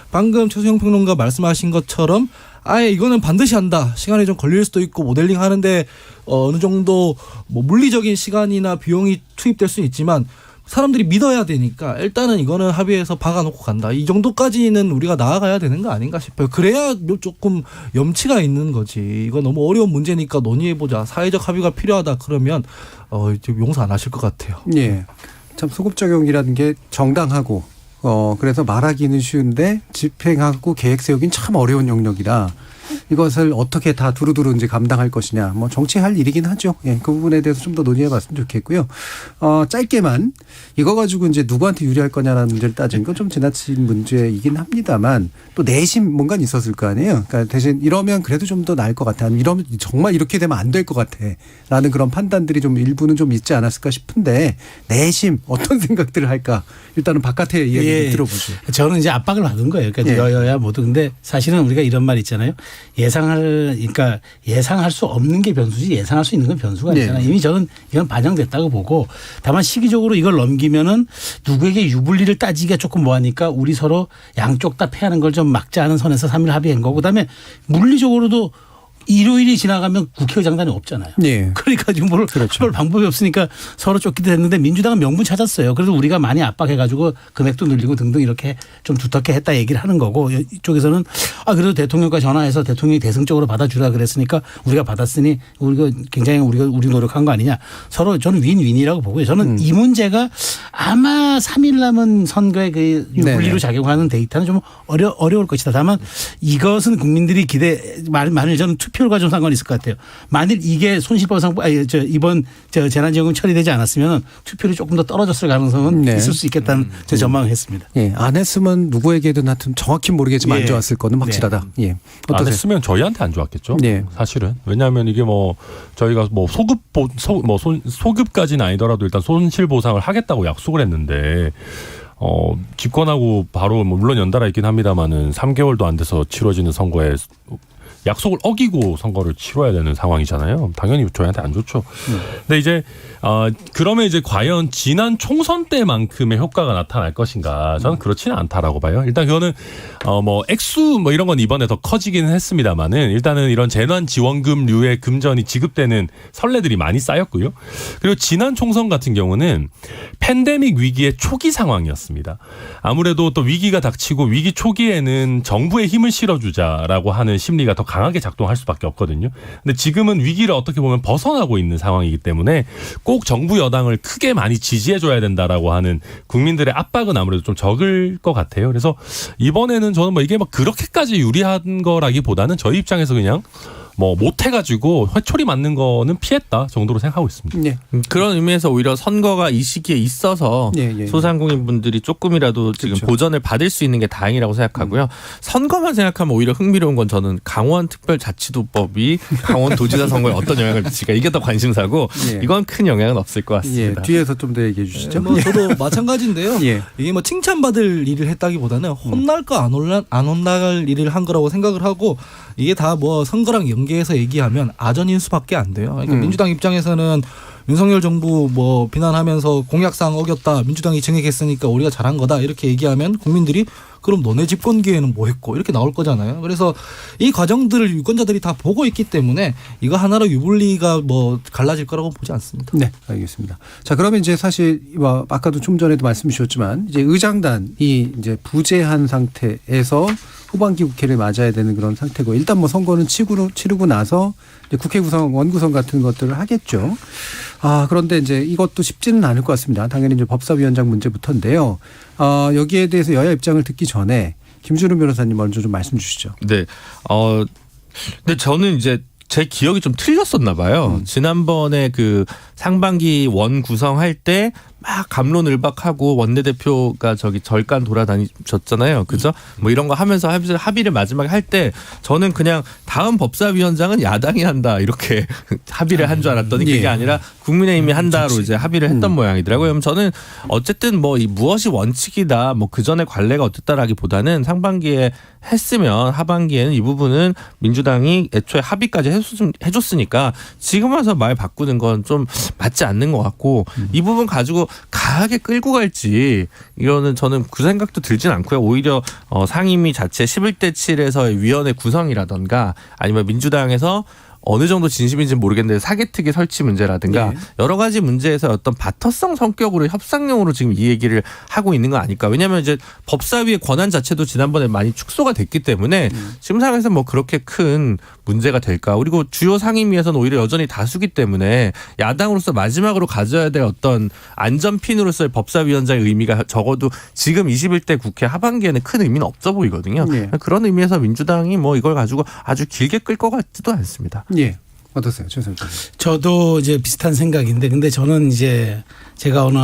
방금 최수영 평론가 말씀하신 것처럼 아예 이거는 반드시 한다. 시간이 좀 걸릴 수도 있고 모델링 하는데 어느 정도 뭐 물리적인 시간이나 비용이 투입될 수는 있지만 사람들이 믿어야 되니까 일단은 이거는 합의해서 박아놓고 간다. 이 정도까지는 우리가 나아가야 되는 거 아닌가 싶어요. 그래야 조금 염치가 있는 거지. 이거 너무 어려운 문제니까 논의해보자. 사회적 합의가 필요하다 그러면 용서 안 하실 것 같아요. 예. 참 소급 적용이라는 게 정당하고 그래서 말하기는 쉬운데 집행하고 계획 세우기는 참 어려운 영역이라 이것을 어떻게 다 두루두루 이제 감당할 것이냐. 뭐 정치할 일이긴 하죠. 예, 그 부분에 대해서 좀 더 논의해봤으면 좋겠고요. 짧게만 이거 가지고 이제 누구한테 유리할 거냐라는 문제를 따진 건 좀 지나친 문제이긴 합니다만 또 내심 뭔가 있었을 거 아니에요. 그러니까 대신 이러면 그래도 좀 더 나을 것 같아. 아니면 이러면 정말 이렇게 되면 안 될 것 같아.라는 그런 판단들이 좀 일부는 좀 있지 않았을까 싶은데 내심 어떤 생각들을 할까? 일단은 바깥의 이야기 예. 들어보죠. 저는 이제 압박을 받은 거예요. 그러니까 예. 여야 모두. 근데 사실은 우리가 이런 말 있잖아요. 그러니까 예상할 수 없는 게 변수지 예상할 수 있는 건 변수가 아니잖아요. 예. 이미 저는 이건 반영됐다고 보고 다만 시기적으로 이걸 넘기면은 누구에게 유불리를 따지기가 조금 뭐하니까 우리 서로 양쪽 다 패하는 걸 좀 막자 하는 선에서 3일 합의한 거고 그다음에 물리적으로도 일요일이 지나가면 국회의장단이 없잖아요. 예. 그러니까 지금 뭘 할 방법이 없으니까 서로 쫓기도 했는데 민주당은 명분 찾았어요. 그래서 우리가 많이 압박해가지고 금액도 늘리고 등등 이렇게 좀 두텁게 했다 얘기를 하는 거고 이쪽에서는 그래도 대통령과 전화해서 대통령이 대승적으로 받아주라 그랬으니까 우리가 받았으니 우리가 굉장히 우리 노력한 거 아니냐. 서로 저는 윈윈이라고 보고요. 저는 이 문제가 아마 3일 남은 선거에 그 유불리로 작용하는 데이터는 좀 어려울 것이다. 다만 이것은 국민들이 만일 저는 투표율과 좀 상관이 있을 것 같아요. 만일 이게 이번 재난지원금 처리되지 않았으면 투표율이 조금 더 떨어졌을 가능성은 있을 수 있겠다는 제 전망을 했습니다. 예, 안 했으면 누구에게든 하여튼 정확히 모르겠지만 안 좋았을 거는 확실하다. 예. 안 했으면 저희한테 안 좋았겠죠. 네. 사실은. 왜냐하면 이게 뭐 저희가 뭐 소급까지는 아니더라도 일단 손실 보상을 하겠다고 약속을 했는데 집권하고 바로 물론 연달아 있긴 합니다만은 3개월도 안 돼서 치러지는 선거에 약속을 어기고 선거를 치러야 되는 상황이잖아요. 당연히 저희한테 안 좋죠. 근데 이제 그러면 이제 과연 지난 총선 때만큼의 효과가 나타날 것인가? 저는 그렇지는 않다라고 봐요. 일단 그거는 뭐 액수 뭐 이런 건 이번에 더 커지기는 했습니다만은 일단은 이런 재난지원금류의 금전이 지급되는 선례들이 많이 쌓였고요. 그리고 지난 총선 같은 경우는 팬데믹 위기의 초기 상황이었습니다. 아무래도 또 위기가 닥치고 위기 초기에는 정부에 힘을 실어주자라고 하는 심리가 더 강하게 작동할 수밖에 없거든요. 근데 지금은 위기를 어떻게 보면 벗어나고 있는 상황이기 때문에 꼭 정부 여당을 크게 많이 지지해줘야 된다라고 하는 국민들의 압박은 아무래도 좀 적을 것 같아요. 그래서 이번에는 저는 뭐 이게 막 그렇게까지 유리한 거라기보다는 저희 입장에서 그냥 뭐 못해가지고 회초리 맞는 거는 피했다 정도로 생각하고 있습니다. 네. 그런 의미에서 오히려 선거가 이 시기에 있어서 소상공인분들이 조금이라도 지금 보전을 받을 수 있는 게 다행이라고 생각하고요. 선거만 생각하면 오히려 흥미로운 건 저는 강원특별자치도법이 강원도지사 선거에 어떤 영향을 미칠까 이게 더 관심사고 이건 큰 영향은 없을 것 같습니다. 뒤에서 좀 더 얘기해 주시죠. 저도 마찬가지인데요. 이게 뭐 칭찬받을 일을 했다기보다는 혼날까 안 혼날 일을 한 거라고 생각을 하고 이게 다 뭐 선거랑 연계해서 얘기하면 아전인수밖에 안 돼요. 그러니까 민주당 입장에서는 윤석열 정부 뭐 비난하면서 공약사항 어겼다. 민주당이 증액했으니까 우리가 잘한 거다. 이렇게 얘기하면 국민들이 그럼 너네 집권기에는 뭐 했고 이렇게 나올 거잖아요. 그래서 이 과정들을 유권자들이 다 보고 있기 때문에 이거 하나로 유불리가 뭐 갈라질 거라고 보지 않습니다. 네, 알겠습니다. 자, 그러면 이제 사실 아까도 좀 전에도 말씀 주셨지만 이제 의장단이 이제 부재한 상태에서 후반기 국회를 맞아야 되는 그런 상태고 일단 뭐 선거는 치르고 나서 이제 국회 구성 원구성 같은 것들을 하겠죠. 그런데 이제 이것도 쉽지는 않을 것 같습니다. 당연히 이제 법사위원장 문제부터인데요. 여기에 대해서 여야 입장을 듣기 전에 김준우 변호사님 먼저 좀 말씀 주시죠. 네. 근데 저는 이제 제 기억이 좀 틀렸었나 봐요. 지난번에 그 상반기 원 구성할 때 막 갑론을박하고 원내대표가 절간 돌아다니셨잖아요. 그죠? 뭐 이런 거 하면서 합의를 마지막에 할 때 저는 그냥 다음 법사위원장은 야당이 한다 이렇게 합의를 한 줄 알았더니 그게 아니라 국민의힘이 한다로 이제 합의를 했던 모양이더라고요. 그럼 저는 어쨌든 뭐 이 무엇이 원칙이다 뭐 그 전에 관례가 어땠다라기보다는 상반기에 했으면 하반기에는 이 부분은 민주당이 애초에 합의까지 해줬으니까 지금 와서 말 바꾸는 건 좀 맞지 않는 것 같고 이 부분 가지고 강하게 끌고 갈지 이거는 저는 그 생각도 들진 않고요. 오히려 상임위 자체 11대 7에서의 위원회 구성이라던가 아니면 민주당에서 어느 정도 진심인지는 모르겠는데 사개특위 설치 문제라든가 여러 가지 문제에서 어떤 바터성 성격으로 협상용으로 지금 이 얘기를 하고 있는 거 아닐까. 왜냐하면 이제 법사위의 권한 자체도 지난번에 많이 축소가 됐기 때문에 지금 상황에서 뭐 그렇게 큰 문제가 될까. 그리고 주요 상임위에서는 오히려 여전히 다수기 때문에 야당으로서 마지막으로 가져야 될 어떤 안전핀으로서의 법사위원장의 의미가 적어도 지금 21대 국회 하반기에는 큰 의미는 없어 보이거든요. 그런 의미에서 민주당이 뭐 이걸 가지고 아주 길게 끌 것 같지도 않습니다. 예. 어떠세요? 최선희 의원님. 저도 이제 비슷한 생각인데 근데 저는 이제 제가 어느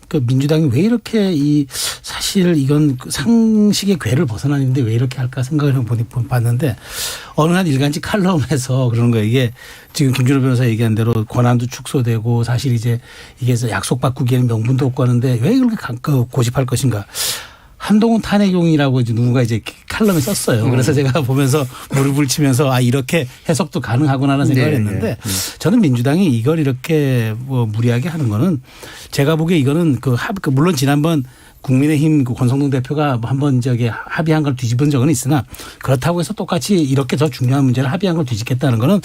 그 민주당이 왜 이렇게 사실 이건 상식의 궤를 벗어나는데 왜 이렇게 할까 생각을 봤는데 어느 한 일간지 칼럼에서 그러는 거예요. 이게 지금 김준호 변호사 얘기한 대로 권한도 축소되고 사실 이제 이게 약속 바꾸기에는 명분도 없고 하는데 왜 그렇게 고집할 것인가. 한동훈 탄핵용이라고 이제 누군가 이제 칼럼에 썼어요. 그래서 제가 보면서 무릎을 치면서 이렇게 해석도 가능하구나라는 생각을 했는데 저는 민주당이 이걸 이렇게 뭐 무리하게 하는 거는 제가 보기에 이거는 물론 지난번 국민의힘 권성동 대표가 한번 합의한 걸 뒤집은 적은 있으나 그렇다고 해서 똑같이 이렇게 더 중요한 문제를 합의한 걸 뒤집겠다는 거는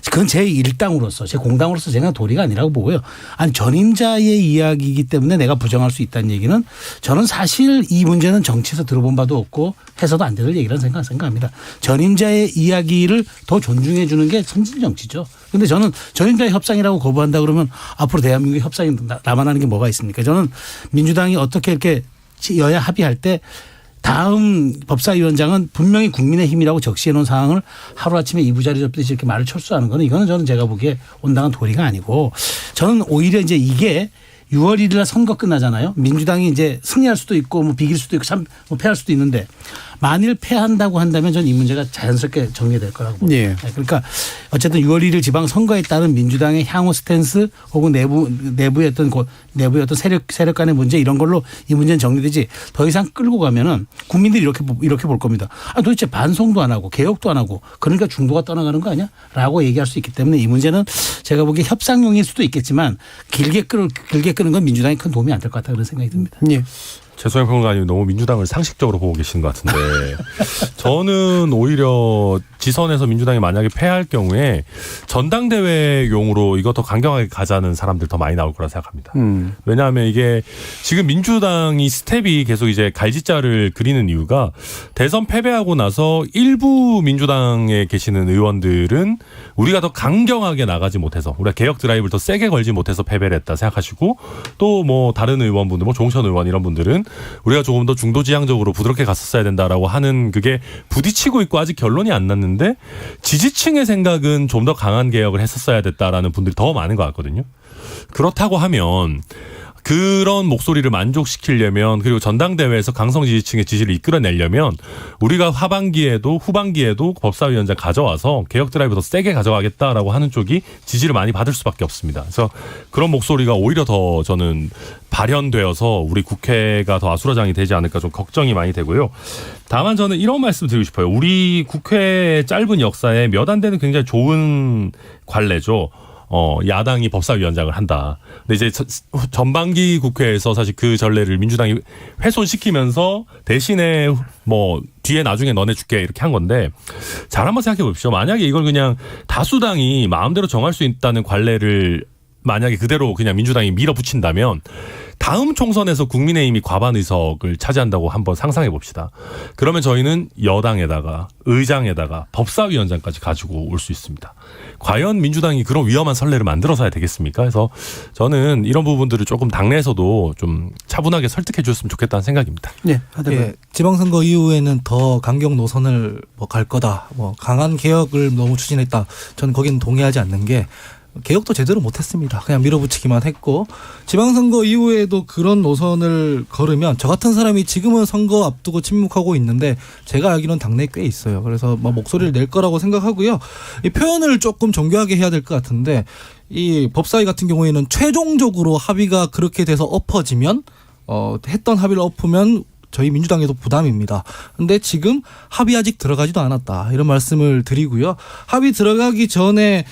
그건 제 일당으로서 제 공당으로서 제가 도리가 아니라고 보고요. 아니 전임자의 이야기이기 때문에 내가 부정할 수 있다는 얘기는 저는 사실 이 문제는 정치에서 들어본 바도 없고 해서도 안 될 얘기라는 생각합니다. 전임자의 이야기를 더 존중해 주는 게 선진 정치죠. 그런데 저는 전임자의 협상이라고 거부한다 그러면 앞으로 대한민국의 협상이 나만 하는 게 뭐가 있습니까? 저는 민주당이 어떻게 이렇게 여야 합의할 때 다음 법사위원장은 분명히 국민의힘이라고 적시해 놓은 사항을 하루아침에 이부자리 접듯이 이렇게 말을 철수하는 거는 이거는 저는 제가 보기에 온당한 도리가 아니고 저는 오히려 이제 이게 6월 1일 날 선거 끝나잖아요. 민주당이 이제 승리할 수도 있고 뭐 비길 수도 있고 뭐 패할 수도 있는데 만일 패한다고 한다면 저는 이 문제가 자연스럽게 정리될 거라고 봅니다. 그러니까 어쨌든 6월 1일 지방선거에 따른 민주당의 향후 스탠스 혹은 내부의 어떤 세력 간의 문제 이런 걸로 이 문제는 정리되지 더 이상 끌고 가면은 국민들이 이렇게 볼 겁니다. 도대체 반송도 안 하고 개혁도 안 하고 그러니까 중도가 떠나가는 거 아니야? 라고 얘기할 수 있기 때문에 이 문제는 제가 보기에 협상용일 수도 있겠지만 길게 끄는 건 민주당이 큰 도움이 안 될 것 같다 그런 생각이 듭니다. 최소영 평론가님 너무 민주당을 상식적으로 보고 계신 것 같은데 저는 오히려 지선에서 민주당이 만약에 패할 경우에 전당대회용으로 이거 더 강경하게 가자는 사람들 더 많이 나올 거라 생각합니다. 왜냐하면 이게 지금 민주당이 스텝이 계속 이제 갈짓자를 그리는 이유가 대선 패배하고 나서 일부 민주당에 계시는 의원들은 우리가 더 강경하게 나가지 못해서 우리가 개혁 드라이브를 더 세게 걸지 못해서 패배를 했다 생각하시고 또 뭐 다른 의원분들 뭐 조홍천 의원 이런 분들은 우리가 조금 더 중도지향적으로 부드럽게 갔었어야 된다라고 하는 그게 부딪히고 있고 아직 결론이 안 났는데 지지층의 생각은 좀 더 강한 개혁을 했었어야 됐다라는 분들이 더 많은 것 같거든요. 그렇다고 하면 그런 목소리를 만족시키려면 그리고 전당대회에서 강성 지지층의 지지를 이끌어내려면 우리가 하반기에도 후반기에도 법사위원장 가져와서 개혁 드라이브 더 세게 가져가겠다라고 하는 쪽이 지지를 많이 받을 수밖에 없습니다. 그래서 그런 목소리가 오히려 더 저는 발현되어서 우리 국회가 더 아수라장이 되지 않을까 좀 걱정이 많이 되고요. 다만 저는 이런 말씀 드리고 싶어요. 우리 국회의 짧은 역사에 몇 안 되는 굉장히 좋은 관례죠. 야당이 법사위원장을 한다. 근데 이제 전반기 국회에서 사실 그 전례를 민주당이 훼손시키면서 대신에 뭐 뒤에 나중에 너네 줄게 이렇게 한 건데 잘 한번 생각해 보십시오. 만약에 이걸 그냥 다수당이 마음대로 정할 수 있다는 관례를 만약에 그대로 그냥 민주당이 밀어붙인다면 다음 총선에서 국민의힘이 과반 의석을 차지한다고 한번 상상해 봅시다. 그러면 저희는 여당에다가 의장에다가 법사위원장까지 가지고 올 수 있습니다. 과연 민주당이 그런 위험한 선례를 만들어서야 되겠습니까? 그래서 저는 이런 부분들을 조금 당내에서도 좀 차분하게 설득해 주셨으면 좋겠다는 생각입니다. 지방선거 이후에는 더 강경 노선을 갈 거다. 강한 개혁을 너무 추진했다. 저는 거기는 동의하지 않는 게 개혁도 제대로 못했습니다. 그냥 밀어붙이기만 했고 지방선거 이후에도 그런 노선을 걸으면 저 같은 사람이 지금은 선거 앞두고 침묵하고 있는데 제가 알기로는 당내에 꽤 있어요. 그래서 목소리를 낼 거라고 생각하고요. 이 표현을 조금 정교하게 해야 될 것 같은데 이 법사위 같은 경우에는 최종적으로 합의가 그렇게 돼서 엎어지면 했던 합의를 엎으면 저희 민주당에도 부담입니다. 근데 지금 합의 아직 들어가지도 않았다. 이런 말씀을 드리고요. 합의 들어가기 전에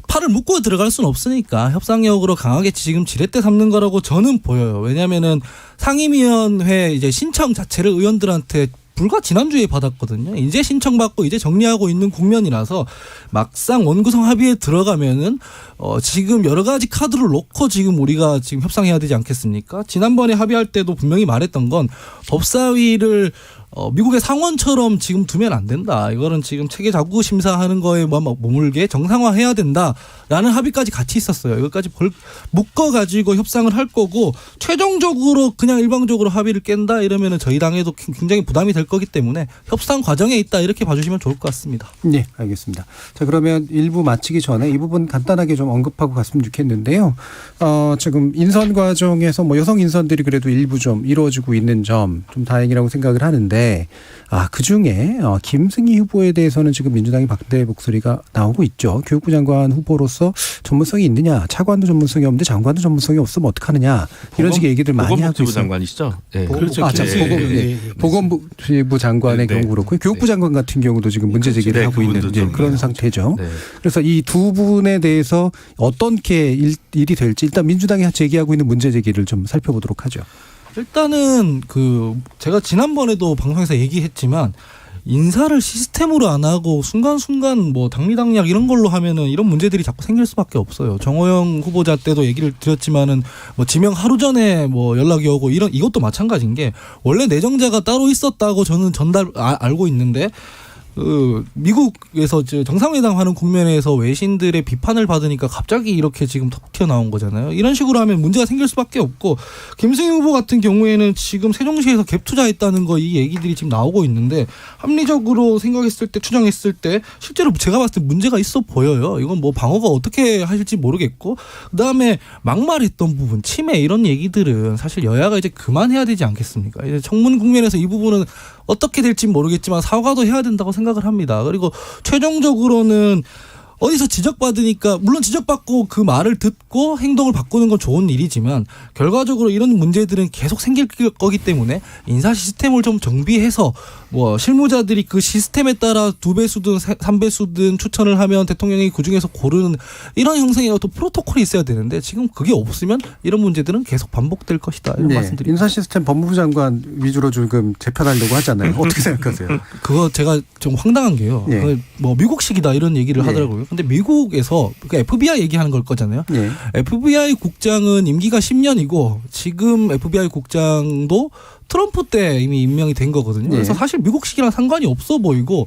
팔을 묶고 들어갈 수는 없으니까 협상력으로 강하게 지금 지렛대 삼는 거라고 저는 보여요. 왜냐하면은 상임위원회 이제 신청 자체를 의원들한테 불과 지난주에 받았거든요. 이제 신청받고 이제 정리하고 있는 국면이라서 막상 원구성 합의에 들어가면은 지금 여러 가지 카드를 놓고 지금 우리가 지금 협상해야 되지 않겠습니까? 지난번에 합의할 때도 분명히 말했던 건 법사위를 미국의 상원처럼 지금 두면 안 된다. 이거는 지금 체계 자구 심사하는 거에 머물게 정상화해야 된다라는 합의까지 같이 있었어요. 이것까지 묶어가지고 협상을 할 거고 최종적으로 그냥 일방적으로 합의를 깬다 이러면은 저희 당에도 굉장히 부담이 될 거기 때문에 협상 과정에 있다 이렇게 봐주시면 좋을 것 같습니다. 네, 알겠습니다. 자, 그러면 1부 마치기 전에 이 부분 간단하게 좀 언급하고 갔으면 좋겠는데요. 지금 인선 과정에서 여성 인선들이 그래도 일부 좀 이루어지고 있는 점 좀 다행이라고 생각을 하는데 그중에 김승희 후보에 대해서는 지금 민주당이 반대 목소리가 나오고 있죠. 교육부 장관 후보로서 전문성이 있느냐, 차관도 전문성이 없는데 장관도 전문성이 없으면 어떡하느냐 이런 식의 얘기들 많이 하고 보건복지부 있어요. 장관이시죠? 네. 그렇죠. 보건복지부 장관의 네. 경우 그렇고 교육부 장관 같은 경우도 지금 문제 제기를 네, 하고 있는 그분도 좀 그런 상태죠. 네. 그래서 이 두 분에 대해서 어떻게 일이 될지 일단 민주당이 제기하고 있는 문제 제기를 좀 살펴보도록 하죠. 일단은 제가 지난번에도 방송에서 얘기했지만 인사를 시스템으로 안 하고 순간순간 당리당략 이런 걸로 하면은 이런 문제들이 자꾸 생길 수밖에 없어요. 정호영 후보자 때도 얘기를 드렸지만은 지명 하루 전에 연락이 오고 이것도 마찬가지인 게 원래 내정자가 따로 있었다고 저는 알고 있는데 미국에서 정상회담 하는 국면에서 외신들의 비판을 받으니까 갑자기 이렇게 지금 톡 튀어나온 거잖아요. 이런 식으로 하면 문제가 생길 수밖에 없고 김승희 후보 같은 경우에는 지금 세종시에서 갭 투자했다는 이 얘기들이 지금 나오고 있는데 합리적으로 생각했을 때 추정했을 때 실제로 제가 봤을 때 문제가 있어 보여요. 이건 방어가 어떻게 하실지 모르겠고 그다음에 막말했던 부분 침해 이런 얘기들은 사실 여야가 이제 그만해야 되지 않겠습니까? 이제 청문 국면에서 이 부분은 어떻게 될지 모르겠지만 사과도 해야 된다고 생각을 합니다. 그리고 최종적으로는 어디서 지적받으니까 물론 지적받고 그 말을 듣고 행동을 바꾸는 건 좋은 일이지만 결과적으로 이런 문제들은 계속 생길 거기 때문에 인사 시스템을 좀 정비해서 실무자들이 그 시스템에 따라 2배수든 3배수든 추천을 하면 대통령이 그중에서 고르는 이런 형성의 어떤 프로토콜이 있어야 되는데 지금 그게 없으면 이런 문제들은 계속 반복될 것이다. 이런 말씀드립니다. 인사 시스템 법무부 장관 위주로 지금 재편하려고 하잖아요. 어떻게 생각하세요? 그거 제가 좀 황당한 게요. 예. 미국식이다 이런 얘기를 하더라고요. 근데 미국에서 FBI 얘기하는 걸 거잖아요. 예. FBI 국장은 임기가 10년이고 지금 FBI 국장도 트럼프 때 이미 임명이 된 거거든요. 그래서 사실 미국식이랑 상관이 없어 보이고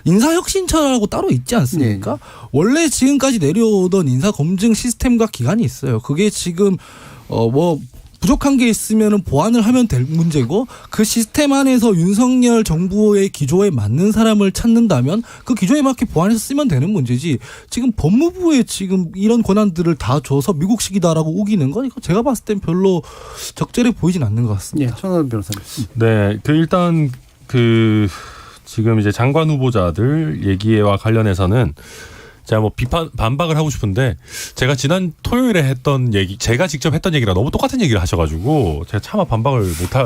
인사혁신처라고 따로 있지 않습니까? 원래 지금까지 내려오던 인사검증 시스템과 기간이 있어요. 그게 지금 부족한 게 있으면 보완을 하면 될 문제고 그 시스템 안에서 윤석열 정부의 기조에 맞는 사람을 찾는다면 그 기조에 맞게 보완해서 쓰면 되는 문제지 지금 법무부에 지금 이런 권한들을 다 줘서 미국식이다라고 우기는 건 이거 제가 봤을 땐 별로 적절해 보이진 않는 것 같습니다. 예, 천하람 변호사님. 네, 일단 지금 이제 장관 후보자들 얘기와 관련해서는 제가 반박을 하고 싶은데 제가 지난 토요일에 했던 얘기, 제가 직접 했던 얘기랑 너무 똑같은 얘기를 하셔가지고 제가 차마 반박을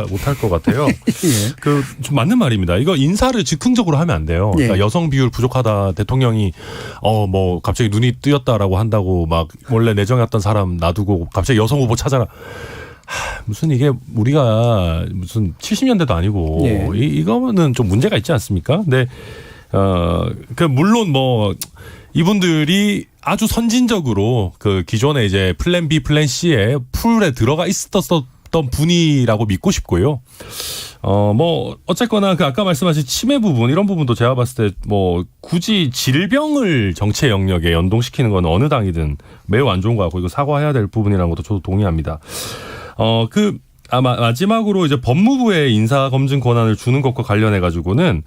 못할 것 같아요. 예. 좀 맞는 말입니다. 이거 인사를 즉흥적으로 하면 안 돼요. 그러니까 여성 비율 부족하다 대통령이 갑자기 눈이 뜨였다라고 한다고 막 원래 내정했던 사람 놔두고 갑자기 여성 후보 찾아라. 무슨 이게 우리가 무슨 70년대도 아니고 이거는 좀 문제가 있지 않습니까? 근데 물론 이분들이 아주 선진적으로 기존에 이제 플랜 B, 플랜 C에 풀에 들어가 있었던 분이라고 믿고 싶고요. 어쨌거나 아까 말씀하신 치매 부분 이런 부분도 제가 봤을 때 굳이 질병을 정치 영역에 연동시키는 건 어느 당이든 매우 안 좋은 것 같고 이거 사과해야 될 부분이라는 것도 저도 동의합니다. 마지막으로 이제 법무부의 인사검증 권한을 주는 것과 관련해 가지고는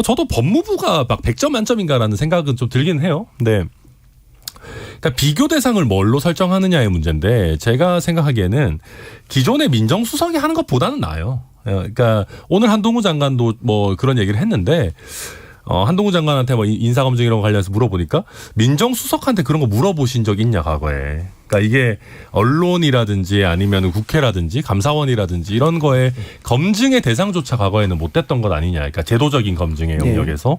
저도 법무부가 막 100점 만점인가라는 생각은 좀 들긴 해요. 근데 그러니까 비교 대상을 뭘로 설정하느냐의 문제인데 제가 생각하기에는 기존의 민정수석이 하는 것보다는 나아요. 그러니까 오늘 한동훈 장관도 그런 얘기를 했는데 한동훈 장관한테 뭐 인사검증 이런 거 관련해서 물어보니까 민정수석한테 그런 거 물어보신 적 있냐 과거에. 그러니까 이게 언론이라든지 아니면 국회라든지 감사원이라든지 이런 거에 검증의 대상조차 과거에는 못 됐던 것 아니냐. 그러니까 제도적인 검증의 영역에서.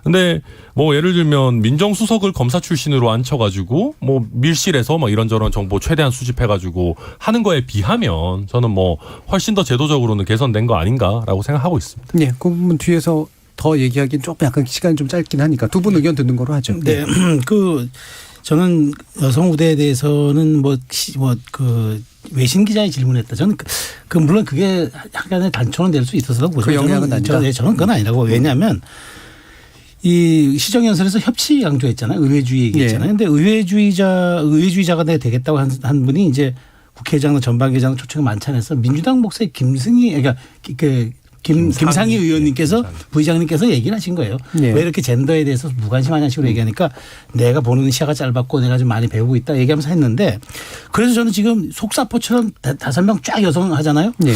근데 뭐 예를 들면 민정수석을 검사 출신으로 앉혀가지고 뭐 밀실에서 뭐 이런저런 정보 최대한 수집해가지고 하는 거에 비하면 저는 뭐 훨씬 더 제도적으로는 개선된 거 아닌가라고 생각하고 있습니다. 네, 그 부분 뒤에서 더 얘기하기는 조금 약간 시간이 좀 짧긴 하니까 두 분 의견 듣는 거로 하죠. 네, 저는 여성 우대에 대해서는 그 외신 기자의 질문했다. 저는 물론 그게 약간의 단초는 될 수 있어서 보죠. 그 영향은 아니다. 저는 그건 아니라고. 왜냐하면 이 시정연설에서 협치 강조했잖아요. 의회주의 얘기했잖아요. 그런데 의회주의자가 되겠다고 한 분이 이제 국회의장, 전방위장 초청을 만찬해서 민주당 목사의 김상희 의원님께서 부의장님께서 얘기를 하신 거예요. 네. 왜 이렇게 젠더에 대해서 무관심하냐 식으로 얘기하니까 내가 보는 시야가 짧았고 내가 좀 많이 배우고 있다 얘기하면서 했는데 그래서 저는 지금 속사포처럼 5명 쫙 여성 하잖아요. 네.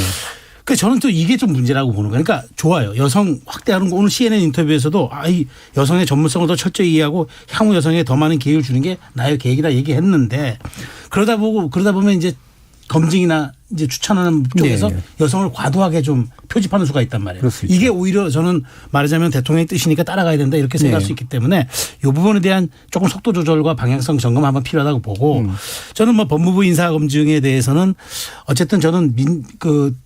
그래서 저는 또 이게 좀 문제라고 보는 거예요. 그러니까 좋아요. 여성 확대하는 거 오늘 CNN 인터뷰에서도 이 여성의 전문성을 더 철저히 이해하고 향후 여성에 더 많은 기회를 주는 게 나의 계획이다 얘기했는데 그러다 보면 이제 검증이나 이제 추천하는 쪽에서 여성을 과도하게 좀 표집하는 수가 있단 말이에요. 이게 오히려 저는 말하자면 대통령의 뜻이니까 따라가야 된다 이렇게 생각할 수 있기 때문에 이 부분에 대한 조금 속도 조절과 방향성 점검 한번 필요하다고 보고 저는 뭐 법무부 인사검증에 대해서는 어쨌든 저는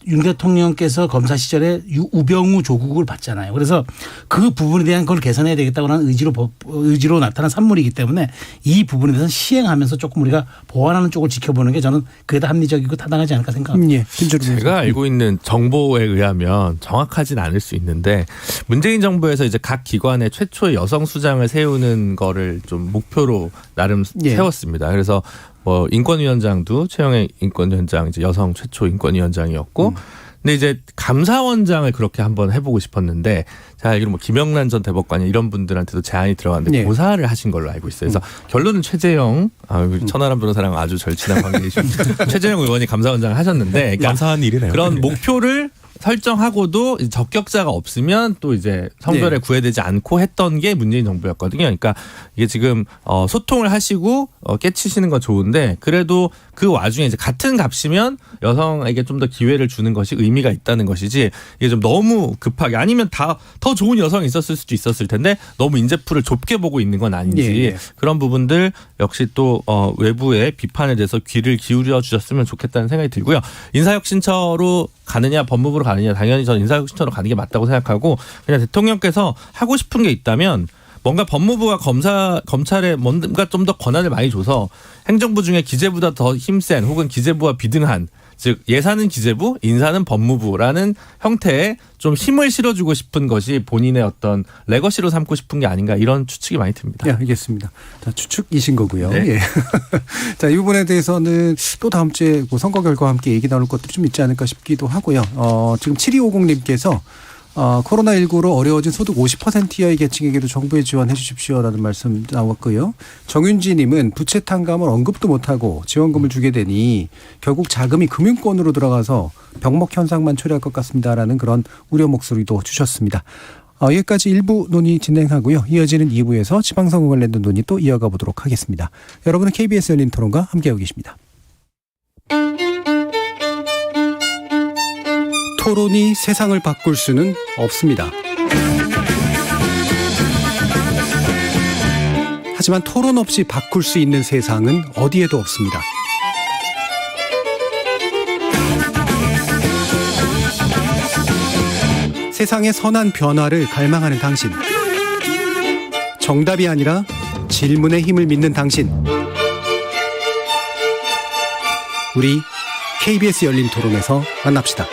윤 대통령께서 검사 시절에 우병우 조국을 봤잖아요. 그래서 그 부분에 대한 걸 개선해야 되겠다고 하는 의지로 나타난 산물이기 때문에 이 부분에 대해서 시행하면서 조금 우리가 보완하는 쪽을 지켜보는 게 저는 그게 다 합리적이고 타당하지 않을까 생각합니다. 예, 제가 알고 있는 정보에 의하면 정확하진 않을 수 있는데 문재인 정부에서 이제 각 기관에 최초의 여성 수장을 세우는 거를 좀 목표로 나름 세웠습니다. 그래서 뭐 인권위원장도 최영애 인권위원장 이제 여성 최초 인권위원장이었고 근데 이제 감사원장을 그렇게 한번 해보고 싶었는데 제가 알기로 뭐 김영란 전 대법관이 이런 분들한테도 제안이 들어갔는데 고사를 하신 걸로 알고 있어요. 그래서 결론은 최재형 천하람 변호사랑 아주 절친한 관계이신 최재형 의원이 감사원장을 하셨는데 그러니까 감사한 일이네요. 그런 목표를 설정하고도 적격자가 없으면 또 이제 성별에 구애되지 않고 했던 게 문재인 정부였거든요. 그러니까 이게 지금 소통을 하시고 깨치시는 건 좋은데 그래도 그 와중에 이제 같은 값이면 여성에게 좀 더 기회를 주는 것이 의미가 있다는 것이지 이게 좀 너무 급하게 아니면 더 좋은 여성이 있었을 수도 있었을 텐데 너무 인재풀을 좁게 보고 있는 건 아닌지 그런 부분들 역시 또 외부의 비판에 대해서 귀를 기울여 주셨으면 좋겠다는 생각이 들고요. 인사혁신처로 가느냐 법무부로 가느냐 당연히 저는 인사혁신처로 가는 게 맞다고 생각하고 그냥 대통령께서 하고 싶은 게 있다면 뭔가 법무부가 검찰에 뭔가 좀 더 권한을 많이 줘서 행정부 중에 기재부보다 더 힘센 혹은 기재부와 비등한 즉 예산은 기재부, 인사는 법무부라는 형태에 좀 힘을 실어주고 싶은 것이 본인의 어떤 레거시로 삼고 싶은 게 아닌가 이런 추측이 많이 듭니다. 네, 알겠습니다. 자, 추측이신 거고요. 네. 예. 자, 이 부분에 대해서는 또 다음 주에 선거 결과와 함께 얘기 나눌 것들이 좀 있지 않을까 싶기도 하고요. 지금 7250님께서 코로나19로 어려워진 소득 50% 이하의 계층에게도 정부에 지원해 주십시오라는 말씀 나왔고요. 정윤지님은 부채 탕감을 언급도 못하고 지원금을 주게 되니 결국 자금이 금융권으로 들어가서 병목 현상만 초래할 것 같습니다라는 그런 우려 목소리도 주셨습니다. 여기까지 1부 논의 진행하고요. 이어지는 2부에서 지방선거 관련된 논의 또 이어가 보도록 하겠습니다. 여러분은 KBS 열린 토론과 함께하고 계십니다. 토론이 세상을 바꿀 수는 없습니다. 하지만 토론 없이 바꿀 수 있는 세상은 어디에도 없습니다. 세상의 선한 변화를 갈망하는 당신. 정답이 아니라 질문의 힘을 믿는 당신. 우리 KBS 열린 토론에서 만납시다.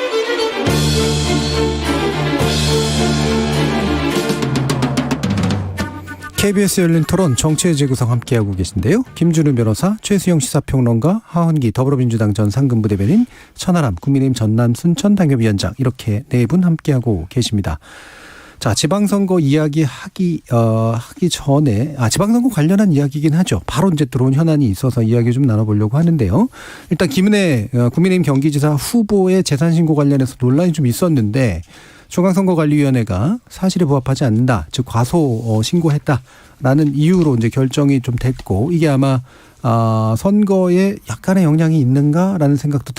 KBS 열린 토론 정치의 재구성 함께하고 계신데요. 김준우 변호사, 최수영 시사평론가, 하헌기 더불어민주당 전 상근부대변인, 천하람 국민의힘 전남 순천 당협위원장 이렇게 네 분 함께하고 계십니다. 자, 지방선거 이야기 하기 전에 지방선거 관련한 이야기이긴 하죠. 바로 이제 들어온 현안이 있어서 이야기 좀 나눠보려고 하는데요. 일단 김은혜 국민의힘 경기지사 후보의 재산신고 관련해서 논란이 좀 있었는데 중앙선거관리위원회가 사실에 부합하지 않는다, 즉 과소 신고했다라는 이유로 이제 결정이 좀 됐고, 이게 아마 선거에 약간의 영향이 있는가라는 생각도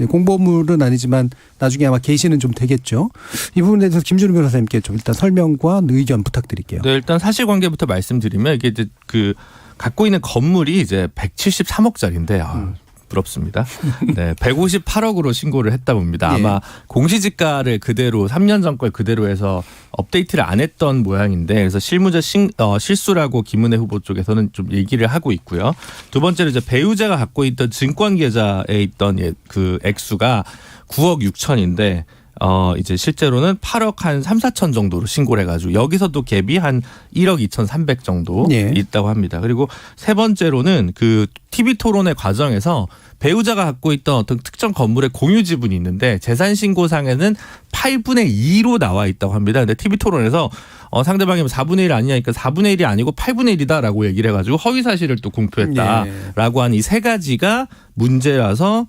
공보물은 아니지만 나중에 아마 게시는 좀 되겠죠. 이 부분에 대해서 김준우 변호사님께 좀 일단 설명과 의견 부탁드릴게요. 네, 일단 사실관계부터 말씀드리면 이게 이제 갖고 있는 건물이 이제 173억짜리인데 부럽습니다. 네, 158억으로 신고를 했다 봅니다. 예. 아마 공시지가를 그대로 3년 전 걸 그대로 해서 업데이트를 안 했던 모양인데, 그래서 실무자 실수라고 김은혜 후보 쪽에서는 좀 얘기를 하고 있고요. 두 번째로 이제 배우자가 갖고 있던 증권 계좌에 있던 그 액수가 9억 6천인데 이제 실제로는 8억 한 3, 4천 정도로 신고를 해가지고 여기서도 갭이 한 1억 2,300 정도 예. 있다고 합니다. 그리고 세 번째로는 그 TV 토론의 과정에서 배우자가 갖고 있던 어떤 특정 건물의 공유 지분이 있는데 재산 신고상에는 8분의 2로 나와 있다고 합니다. 근데 TV 토론에서 상대방이 4분의 1 아니냐니까 4분의 1이 아니고 8분의 1이다라고 얘기를 해가지고 허위 사실을 또 공표했다라고 한 이 세 가지가 문제라서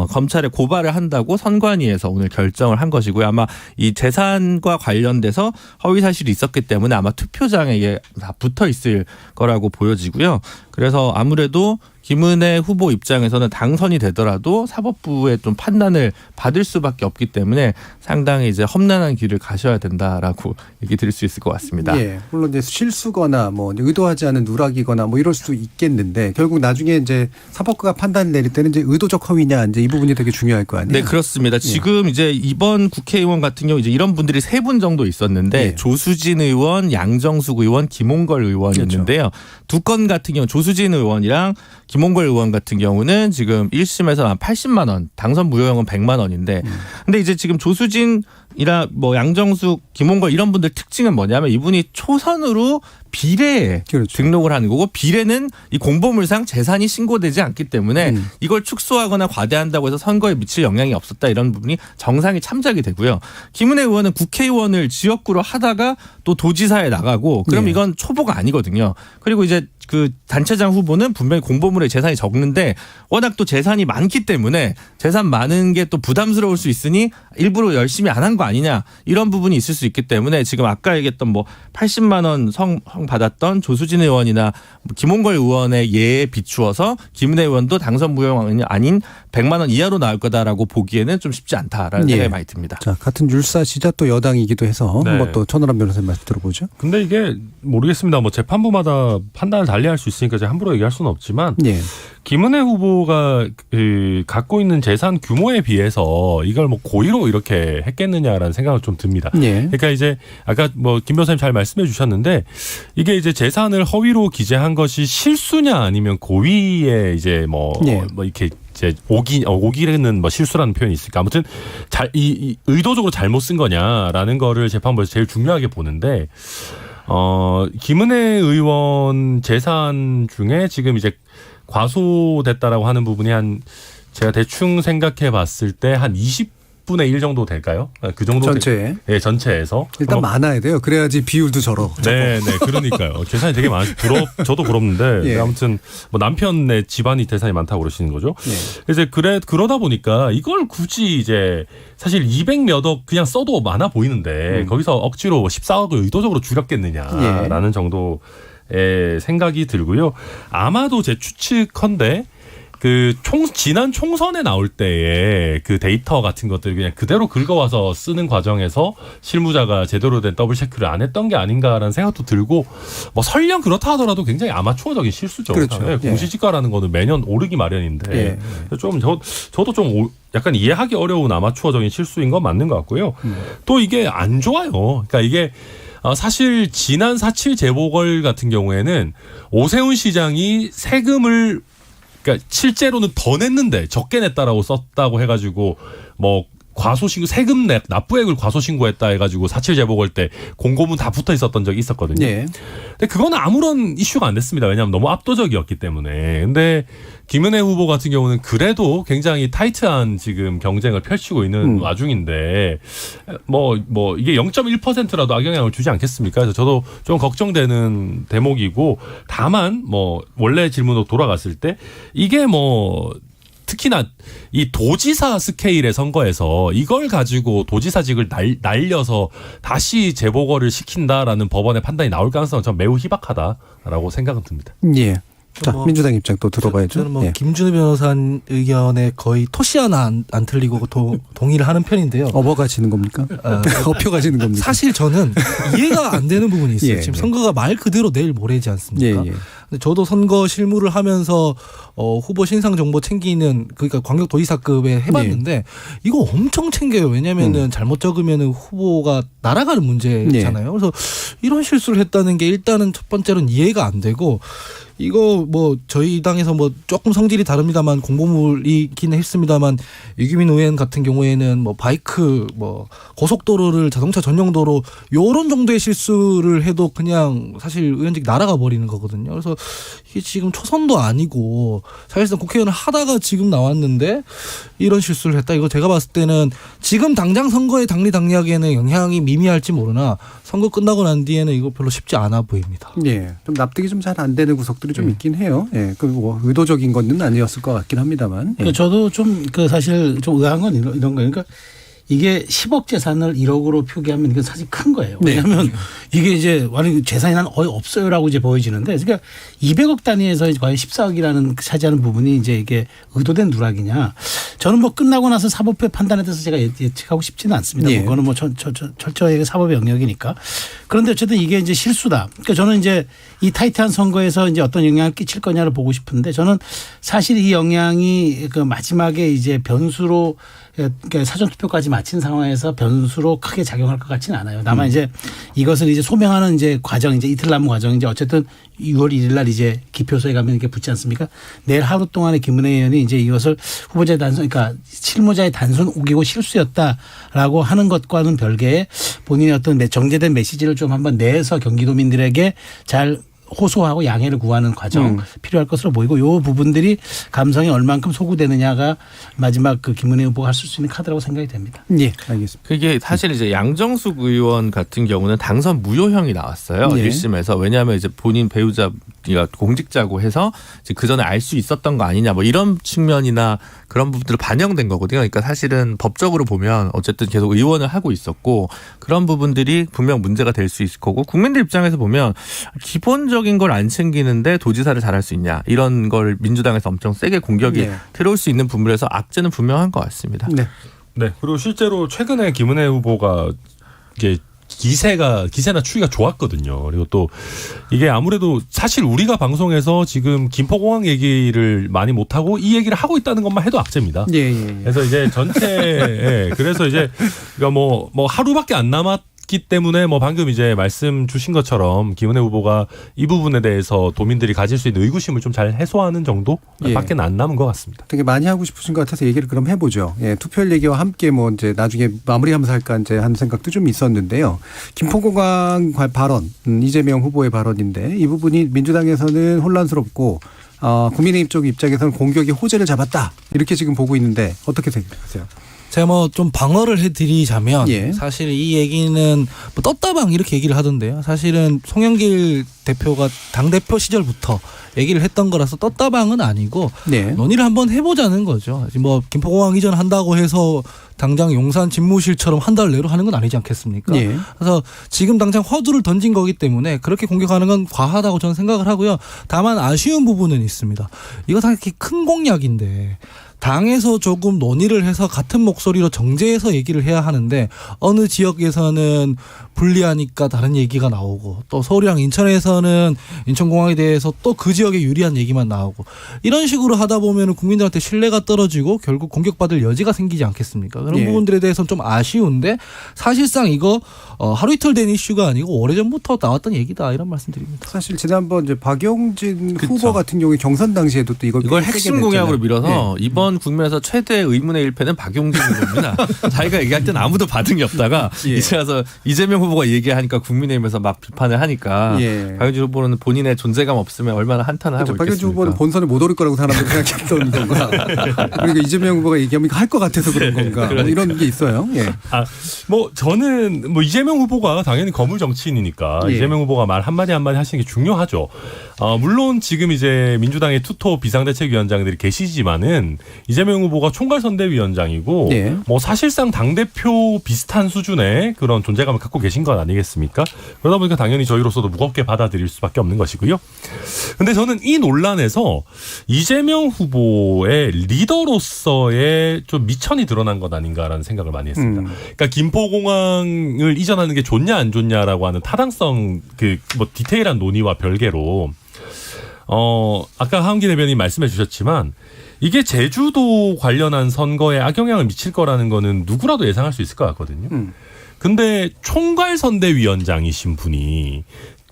검찰에 고발을 한다고 선관위에서 오늘 결정을 한 것이고요. 아마 이 재산과 관련돼서 허위 사실이 있었기 때문에 아마 투표장에 이게 다 붙어 있을 거라고 보여지고요. 그래서 아무래도 김은혜 후보 입장에서는 당선이 되더라도 사법부의 좀 판단을 받을 수밖에 없기 때문에 상당히 이제 험난한 길을 가셔야 된다라고 얘기 드릴 수 있을 것 같습니다. 예, 물론 이제 실수거나 뭐 의도하지 않은 누락이거나 뭐 이럴 수도 있겠는데, 결국 나중에 이제 사법부가 판단을 내릴 때는 이제 의도적 허위냐, 이제 이 부분이 되게 중요할 거 아니에요. 네, 그렇습니다. 지금 이제 이번 국회의원 같은 경우 이제 이런 분들이 세 분 정도 있었는데 예. 조수진 의원, 양정숙 의원, 김홍걸 의원이었는데요. 두 건 같은 경우 조수진 의원이랑 김홍걸 의원 같은 경우는 지금 1심에서 한 80만 원, 당선 무효형은 100만 원인데, 근데 이제 지금 조수진이나 뭐 양정숙, 김홍걸 이런 분들 특징은 뭐냐면 이분이 초선으로 비례에 그렇죠. 등록을 하는 거고, 비례는 이 공보물상 재산이 신고되지 않기 때문에 이걸 축소하거나 과대한다고 해서 선거에 미칠 영향이 없었다, 이런 부분이 정상이 참작이 되고요. 김은혜 의원은 국회의원을 지역구로 하다가 또 도지사에 나가고, 그럼 네. 이건 초보가 아니거든요. 그리고 이제 그 단체장 후보는 분명히 공보물에 재산이 적는데 워낙 또 재산이 많기 때문에 재산 많은 게 또 부담스러울 수 있으니 일부러 열심히 안 한 거 아니냐, 이런 부분이 있을 수 있기 때문에 지금 아까 얘기했던 뭐 80만 원 성 받았던 조수진 의원이나 김홍걸 의원의 예에 비추어서 김은혜 의원도 당선 무효형이 아닌 100만 원 이하로 나올 거다라고 보기에는 좀 쉽지 않다라는 예. 생각이 많이 듭니다. 자, 같은 율사시자 또 여당이기도 해서 네. 한번 또 천하람 변호사님 말씀 들어보죠. 근데 이게 모르겠습니다. 뭐 재판부마다 판단을 달리할 수 있으니까 제가 함부로 얘기할 수는 없지만, 예. 김은혜 후보가 갖고 있는 재산 규모에 비해서 이걸 뭐 고의로 이렇게 했겠느냐라는 생각을 좀 듭니다. 예. 그러니까 이제 아까 뭐 김 변호사님 잘 말씀해 주셨는데, 이게 이제 재산을 허위로 기재한 것이 실수냐 아니면 고의에 이제 뭐 이렇게 이제 오기는 뭐 실수라는 표현이 있으니까 아무튼 의도적으로 잘못 쓴 거냐라는 거를 재판부에서 제일 중요하게 보는데, 김은혜 의원 재산 중에 지금 이제 과소됐다라고 하는 부분이 제가 대충 생각해 봤을 때 한 20분의 1 정도 될까요? 그 정도. 전체에. 네, 전체에서. 일단 많아야 돼요. 그래야지 비율도 네, 그러니까요. 재산이 되게 저도 부럽는데, 예. 아무튼 뭐 남편의 집안이 재산이 많다고 그러시는 거죠. 예. 그래서 그러다 보니까 이걸 굳이 이제 사실 200몇 억 그냥 써도 많아 보이는데 거기서 억지로 14억을 의도적으로 줄였겠느냐라는 정도의 생각이 들고요. 아마도 제 추측컨대 지난 총선에 나올 때에 그 데이터 같은 것들 그냥 그대로 긁어와서 쓰는 과정에서 실무자가 제대로 된 더블 체크를 안 했던 게 아닌가라는 생각도 들고, 뭐 설령 그렇다 하더라도 굉장히 아마추어적인 실수죠. 그렇죠. 네, 공시지가라는 거는 매년 오르기 마련인데, 예. 저도 좀 약간 이해하기 어려운 아마추어적인 실수인 건 맞는 것 같고요. 또 이게 안 좋아요. 그러니까 이게 사실 지난 4.7 재보궐 같은 경우에는 오세훈 시장이 세금을, 그러니까 실제로는 더 냈는데 적게 냈다라고 썼다고 해가지고 뭐 과소신고 세금 납부액을 과소신고했다 해가지고 4.7 재보궐 때 공고문 다 붙어 있었던 적이 있었거든요. 예. 근데 그건 아무런 이슈가 안 됐습니다. 왜냐하면 너무 압도적이었기 때문에. 근데 김은혜 후보 같은 경우는 그래도 굉장히 타이트한 지금 경쟁을 펼치고 있는 와중인데 뭐 이게 0.1%라도 악영향을 주지 않겠습니까? 그래서 저도 좀 걱정되는 대목이고, 다만 뭐 원래 질문으로 돌아갔을 때 이게 뭐 특히나 이 도지사 스케일의 선거에서 이걸 가지고 도지사직을 날려서 다시 재보궐을 시킨다라는 법원의 판단이 나올 가능성은 전 매우 희박하다라고 생각은 듭니다. 예. 자, 뭐, 민주당 입장 또 들어봐야죠. 저는 뭐 예. 김준우 변호사 의견에 거의 토시 하나 안 틀리고 동의를 하는 편인데요. 업어가시는 겁니까? 업혀가시는 겁니까? 사실 저는 이해가 안 되는 부분이 있어요. 예, 지금 네. 선거가 말 그대로 내일 모레지 않습니까? 예, 예. 근데 저도 선거 실무를 하면서 후보 신상 정보 챙기는 그러니까 광역도지사급에 해봤는데 이거 엄청 챙겨요. 왜냐하면은 잘못 적으면은 후보가 날아가는 문제잖아요. 그래서 이런 실수를 했다는 게 일단은 첫 번째로는 이해가 안 되고. 이거 뭐 저희 당에서 뭐 조금 성질이 다릅니다만 공보물이긴 했습니다만 유기민 의원 같은 경우에는 뭐 바이크 뭐 고속도로를 자동차 전용도로 요런 정도의 실수를 해도 그냥 사실 의원직 날아가 버리는 거거든요. 그래서 이게 지금 초선도 아니고 사실상 국회의원을 하다가 지금 나왔는데 이런 실수를 했다. 이거 제가 봤을 때는 지금 당장 선거의 당리당략에는 영향이 미미할지 모르나 선거 끝나고 난 뒤에는 이거 별로 쉽지 않아 보입니다. 예, 좀 납득이 좀 잘 안 되는 구석들이 좀 있긴 해요. 예, 그 뭐 의도적인 건 아니었을 것 같긴 합니다만. 예. 저도 좀 사실 좀 의아한 건 이런 거예요. 그러니까 이게 10억 재산을 1억으로 표기하면 이건 사실 큰 거예요. 왜냐하면 이게 이제 완전 재산이 난 거의 없어요라고 이제 보여지는데, 그러니까 200억 단위에서 과연 14억이라는 차지하는 부분이 이제 이게 의도된 누락이냐. 저는 뭐 끝나고 나서 사법부의 판단에 대해서 제가 예측하고 싶지는 않습니다. 예. 그거는 뭐 철저하게 사법의 영역이니까. 그런데 어쨌든 이게 이제 실수다. 그러니까 저는 이제 이 타이트한 선거에서 이제 어떤 영향을 끼칠 거냐를 보고 싶은데, 저는 사실 이 영향이 그 마지막에 이제 변수로 그러니까 사전투표까지 마친 상황에서 변수로 크게 작용할 것 같지는 않아요. 다만 이제 이것을 이제 소명하는 이제 과정, 이제 이틀 남은 과정, 이제 어쨌든 6월 1일 날 이제 기표소에 가면 이렇게 붙지 않습니까? 내일 하루 동안에 김은혜 의원이 이제 이것을 후보자의 단순, 그러니까 실무자의 단순 우기고 실수였다라고 하는 것과는 별개의 본인의 어떤 정제된 메시지를 좀 한번 내서 경기도민들에게 잘 호소하고 양해를 구하는 과정 필요할 것으로 보이고, 요 부분들이 감성이 얼만큼 소구되느냐가 마지막 그 김은혜 후보가 쓸 수 있는 카드라고 생각이 됩니다. 예, 알겠습니다. 그게 사실 이제 양정숙 의원 같은 경우는 당선 무효형이 나왔어요. 예. 1심에서. 왜냐하면 이제 본인 배우자가 공직자고 해서 그 전에 알 수 있었던 거 아니냐 뭐 이런 측면이나 그런 부분들이 반영된 거거든요. 그러니까 사실은 법적으로 보면 어쨌든 계속 의원을 하고 있었고 그런 부분들이 분명 문제가 될 수 있을 거고, 국민들 입장에서 보면 기본적인 걸 안 챙기는데 도지사를 잘할 수 있냐 이런 걸 민주당에서 엄청 세게 공격이 네. 들어올 수 있는 부분에서 악재는 분명한 것 같습니다. 네. 네. 그리고 실제로 최근에 김은혜 후보가 이게 기세나 추이가 좋았거든요. 그리고 또 이게 아무래도 사실 우리가 방송에서 지금 김포공항 얘기를 많이 못하고 이 얘기를 하고 있다는 것만 해도 악재입니다. 예, 예, 예. 그래서 이제 전체 그래서 이제 그러니까 뭐 하루밖에 안 남았기 때문에 뭐 방금 이제 말씀 주신 것처럼 김은혜 후보가 이 부분에 대해서 도민들이 가질 수 있는 의구심을 좀 잘 해소하는 정도밖에 안 남은 것 같습니다. 되게 많이 하고 싶으신 것 같아서 얘기를 그럼 해보죠. 예, 투표율 얘기와 함께 뭐 이제 나중에 마무리하면서 할까 이제 하는 생각도 좀 있었는데요. 김포공항 발언, 이재명 후보의 발언인데 이 부분이 민주당에서는 혼란스럽고 국민의힘 쪽 입장에서는 공격이 호재를 잡았다 이렇게 지금 보고 있는데 어떻게 생각하세요? 제가 뭐 좀 방어를 해드리자면 예. 사실 이 얘기는 뭐 떴다방 이렇게 얘기를 하던데요. 사실은 송영길 대표가 당대표 시절부터 얘기를 했던 거라서 떴다방은 아니고 네. 논의를 한번 해보자는 거죠. 뭐 김포공항 이전 한다고 해서 당장 용산 집무실처럼 한 달 내로 하는 건 아니지 않겠습니까? 예. 그래서 지금 당장 화두를 던진 거기 때문에 그렇게 공격하는 건 과하다고 저는 생각을 하고요. 다만 아쉬운 부분은 있습니다. 이거 상당히 큰 공약인데 당에서 조금 논의를 해서 같은 목소리로 정제해서 얘기를 해야 하는데 어느 지역에서는 불리하니까 다른 얘기가 나오고 또 서울이랑 인천에서는 인천공항에 대해서 또 그 지역에 유리한 얘기만 나오고 이런 식으로 하다 보면 국민들한테 신뢰가 떨어지고 결국 공격받을 여지가 생기지 않겠습니까? 그런 예. 부분들에 대해서는 좀 아쉬운데 사실상 이거 하루 이틀 된 이슈가 아니고 오래전부터 나왔던 얘기다 이런 말씀드립니다. 사실 지난번 이제 박용진 그쵸. 후보 같은 경우에 경선 당시에도 또 이걸 핵심 공약으로 밀어서 이번 국면에서 최대 의문의 일패는 박용진 후보입니다. 자기가 얘기할 때는 아무도 반응이 없다가 예. 이제 와서 이재명 후보가 얘기하니까 국민의힘에서 막 비판을 하니까 예. 박용진 후보는 본인의 존재감 없으면 얼마나 한탄을 하고 박용진 있겠습니까. 후보는 본선에 못 오를 거라고 사람들이 생각했던 건가. 그러니까 이재명 후보가 얘기하면 할 것 같아서 그런 건가. 뭐 이런 게 있어요. 예. 뭐 저는 뭐 이재명 후보가 당연히 거물 정치인이니까 예. 이재명 후보가 말 한마디 한마디 하시는 게 중요하죠. 물론 지금 이제 민주당의 투톱 비상대책위원장들이 계시지만은 이재명 후보가 총괄선대위원장이고 네. 뭐 사실상 당대표 비슷한 수준의 그런 존재감을 갖고 계신 건 아니겠습니까? 그러다 보니까 당연히 저희로서도 무겁게 받아들일 수밖에 없는 것이고요. 근데 저는 이 논란에서 이재명 후보의 리더로서의 좀 미천이 드러난 것 아닌가라는 생각을 많이 했습니다. 그러니까 김포공항을 이전하는 게 좋냐 안 좋냐라고 하는 타당성 뭐 디테일한 논의와 별개로 아까 하은기 대변인 말씀해 주셨지만 이게 제주도 관련한 선거에 악영향을 미칠 거라는 거는 누구라도 예상할 수 있을 것 같거든요. 근데 총괄선대위원장이신 분이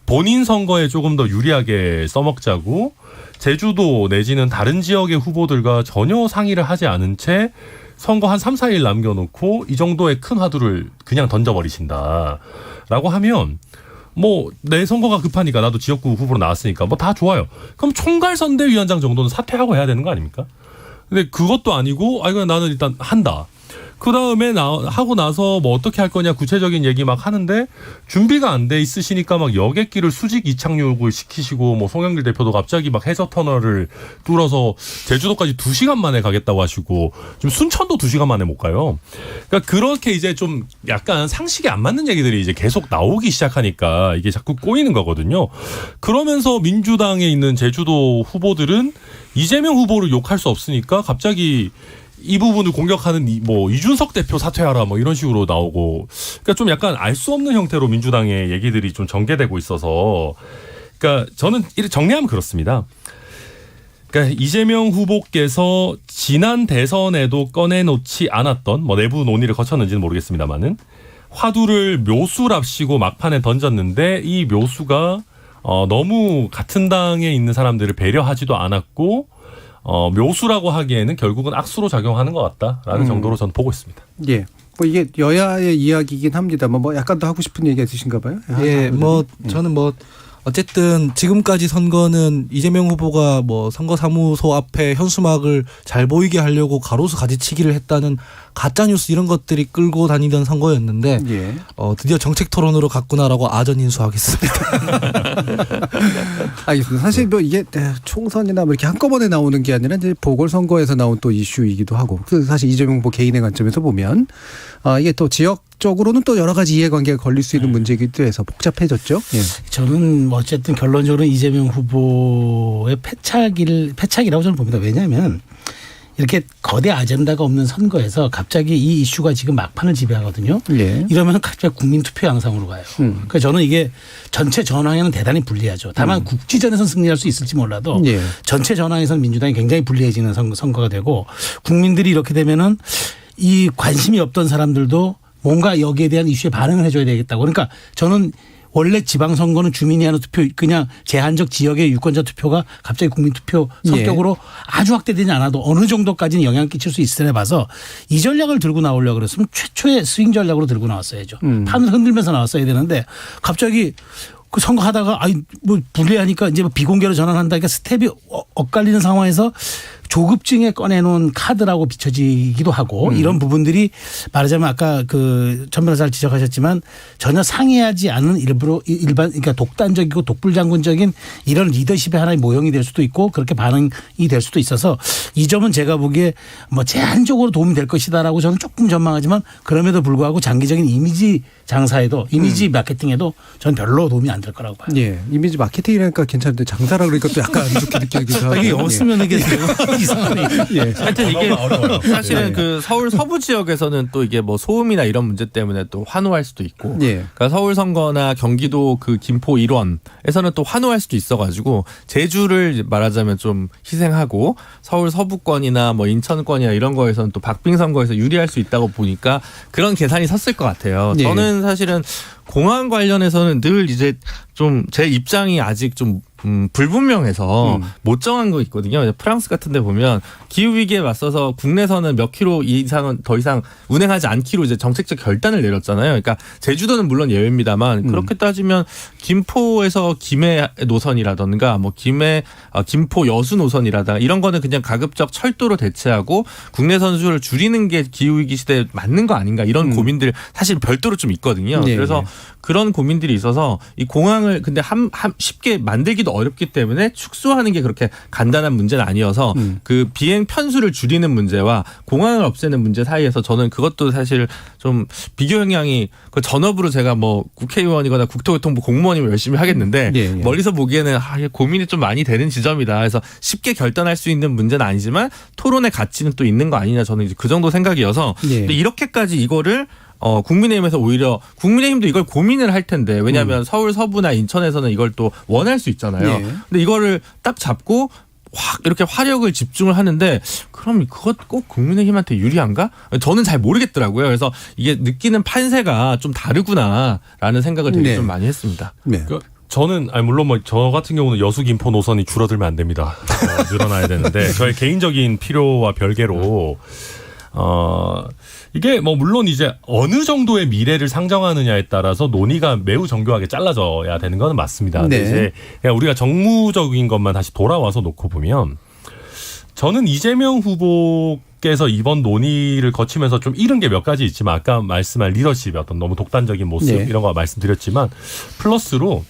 본인 선거에 조금 더 유리하게 써먹자고 제주도 내지는 다른 지역의 후보들과 전혀 상의를 하지 않은 채 선거 한 3, 4일 남겨놓고 이 정도의 큰 화두를 그냥 던져버리신다라고 하면 뭐 내 선거가 급하니까 나도 지역구 후보로 나왔으니까 뭐 다 좋아요. 그럼 총괄선대위원장 정도는 사퇴하고 해야 되는 거 아닙니까? 근데 그것도 아니고 이거 나는 일단 한다. 그 다음에 하고 나서 뭐 어떻게 할 거냐 구체적인 얘기 막 하는데 준비가 안 돼 있으시니까 막 여객기를 수직 이착륙을 시키시고 뭐 송영길 대표도 갑자기 막 해저 터널을 뚫어서 제주도까지 2시간 만에 가겠다고 하시고 지금 순천도 2시간 만에 못 가요. 그러니까 그렇게 이제 좀 약간 상식이 안 맞는 얘기들이 이제 계속 나오기 시작하니까 이게 자꾸 꼬이는 거거든요. 그러면서 민주당에 있는 제주도 후보들은 이재명 후보를 욕할 수 없으니까 갑자기 이 부분을 공격하는 뭐 이준석 대표 사퇴하라 뭐 이런 식으로 나오고 그러니까 좀 약간 알 수 없는 형태로 민주당의 얘기들이 좀 전개되고 있어서 그러니까 저는 정리하면 그렇습니다. 그러니까 이재명 후보께서 지난 대선에도 꺼내놓지 않았던 뭐 내부 논의를 거쳤는지는 모르겠습니다만은 화두를 묘수랍시고 막판에 던졌는데 이 묘수가 너무 같은 당에 있는 사람들을 배려하지도 않았고 묘수라고 하기에는 결국은 악수로 작용하는 것 같다라는 정도로 저는 보고 있습니다. 예. 뭐 이게 여야의 이야기이긴 합니다만 뭐 약간 더 하고 싶은 얘기가 있으신가 봐요. 예, 뭐 저는 뭐 어쨌든 지금까지 선거는 이재명 후보가 뭐 선거사무소 앞에 현수막을 잘 보이게 하려고 가로수 가지치기를 했다는 가짜뉴스 이런 것들이 끌고 다니던 선거였는데 예. 드디어 정책 토론으로 갔구나라고 아전 인수하겠습니다. 알겠습니다. 사실 뭐 이게 총선이나 뭐 이렇게 한꺼번에 나오는 게 아니라 이제 보궐선거에서 나온 또 이슈이기도 하고 그래서 사실 이재명 후보 개인의 관점에서 보면 이게 또 지역적으로는 또 여러 가지 이해관계가 걸릴 수 있는 문제이기도 해서 복잡해졌죠. 예. 저는 어쨌든 결론적으로 이재명 후보의 패착이라고 저는 봅니다. 왜냐하면 이렇게 거대 아젠다가 없는 선거에서 갑자기 이 이슈가 지금 막판을 지배하거든요. 예. 이러면 갑자기 국민 투표 양상으로 가요. 그러니까 저는 이게 전체 전황에는 대단히 불리하죠. 다만 국지전에서는 승리할 수 있을지 몰라도 예. 전체 전황에서는 민주당이 굉장히 불리해지는 선거가 되고 국민들이 이렇게 되면은 이 관심이 없던 사람들도 뭔가 여기에 대한 이슈에 반응을 해줘야 되겠다고. 그러니까 저는 원래 지방선거는 주민이 하는 투표 그냥 제한적 지역의 유권자 투표가 갑자기 국민투표 성격으로 아주 확대되지 않아도 어느 정도까지는 영향 끼칠 수 있으려 봐서 이 전략을 들고 나오려고 그랬으면 최초의 스윙 전략으로 들고 나왔어야죠. 판을 흔들면서 나왔어야 되는데 갑자기 그 선거하다가 뭐 불리하니까 이제 비공개로 전환한다니까 스텝이 엇갈리는 상황에서 조급증에 꺼내놓은 카드라고 비춰지기도 하고 이런 부분들이 말하자면 아까 전 변호사 지적하셨지만 전혀 상의하지 않은 일반 그러니까 독단적이고 독불장군적인 이런 리더십의 하나의 모형이 될 수도 있고 그렇게 반응이 될 수도 있어서 이 점은 제가 보기에 뭐 제한적으로 도움이 될 것이다라고 저는 조금 전망하지만 그럼에도 불구하고 장기적인 이미지 장사에도 이미지 마케팅에도 저는 별로 도움이 안 될 거라고 봐요. 예. 이미지 마케팅이라니까 괜찮은데 장사라 그러니까 또 약간 안 좋게 느껴지기도 하고. 이게 없으면 이게 이상하네. 예. 하여튼 이게 사실은 그 서울 서부 지역에서는 또 이게 뭐 소음이나 이런 문제 때문에 또 환호할 수도 있고 예. 그러니까 서울 선거나 경기도 그 김포 일원에서는 또 환호할 수도 있어가지고 제주를 말하자면 좀 희생하고 서울 서부권이나 뭐 인천권이나 이런 거에서는 또 박빙 선거에서 유리할 수 있다고 보니까 그런 계산이 섰을 것 같아요. 예. 저는 사실은 공항 관련해서는 늘 이제 좀 제 입장이 아직 좀 불분명해서 못 정한 거 있거든요. 프랑스 같은 데 보면 기후위기에 맞서서 국내선은 몇 킬로 이상은 더 이상 운행하지 않기로 이제 정책적 결단을 내렸잖아요. 그러니까 제주도는 물론 예외입니다만 그렇게 따지면 김포에서 김해 노선이라든가 뭐 김포 여수 노선이라든가 이런 거는 그냥 가급적 철도로 대체하고 국내 선수를 줄이는 게 기후위기 시대에 맞는 거 아닌가 이런 고민들 사실 별도로 좀 있거든요. 네. 그래서 그런 고민들이 있어서 이 공항을 근데 쉽게 만들기도 찾기도 어렵기 때문에 축소하는 게 그렇게 간단한 문제는 아니어서 그 비행 편수를 줄이는 문제와 공항을 없애는 문제 사이에서 저는 그것도 사실 좀 비교 영향이 그 전업으로 제가 뭐 국회의원이거나 국토교통부 공무원이면 열심히 하겠는데 예. 멀리서 보기에는 이게 고민이 좀 많이 되는 지점이다. 그래서 쉽게 결단할 수 있는 문제는 아니지만 토론의 가치는 또 있는 거 아니냐 저는 이제 그 정도 생각이어서 예. 근데 이렇게까지 이거를 국민의힘에서 오히려 국민의힘도 이걸 고민을 할 텐데 왜냐하면 서울 서부나 인천에서는 이걸 또 원할 수 있잖아요. 예. 근데 이거를 딱 잡고 확 이렇게 화력을 집중을 하는데 그럼 그것 꼭 국민의힘한테 유리한가? 저는 잘 모르겠더라고요. 그래서 이게 느끼는 판세가 좀 다르구나라는 생각을 되게 네. 좀 많이 했습니다. 네. 저는 물론 뭐 저 같은 경우는 여수 김포 노선이 줄어들면 안 됩니다. 늘어나야 되는데 저의 개인적인 필요와 별개로 이게 뭐 물론 이제 어느 정도의 미래를 상정하느냐에 따라서 논의가 매우 정교하게 잘라져야 되는 건 맞습니다. 근데 네. 이제 그냥 우리가 정무적인 것만 다시 돌아와서 놓고 보면 저는 이재명 후보께서 이번 논의를 거치면서 좀 잃은 게 몇 가지 있지만 아까 말씀한 리더십의 어떤 너무 독단적인 모습 네. 이런 거 말씀드렸지만 플러스로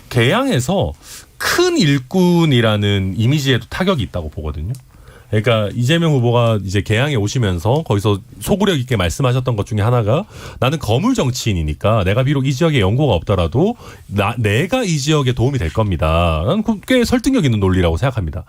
개항에서 큰 일꾼이라는 이미지에도 타격이 있다고 보거든요. 그러니까 이재명 후보가 이제 개항에 오시면서 거기서 소구력 있게 말씀하셨던 것 중에 하나가 나는 거물 정치인이니까 내가 비록 이 지역에 연고가 없더라도 내가 이 지역에 도움이 될 겁니다. 나는 꽤 설득력 있는 논리라고 생각합니다.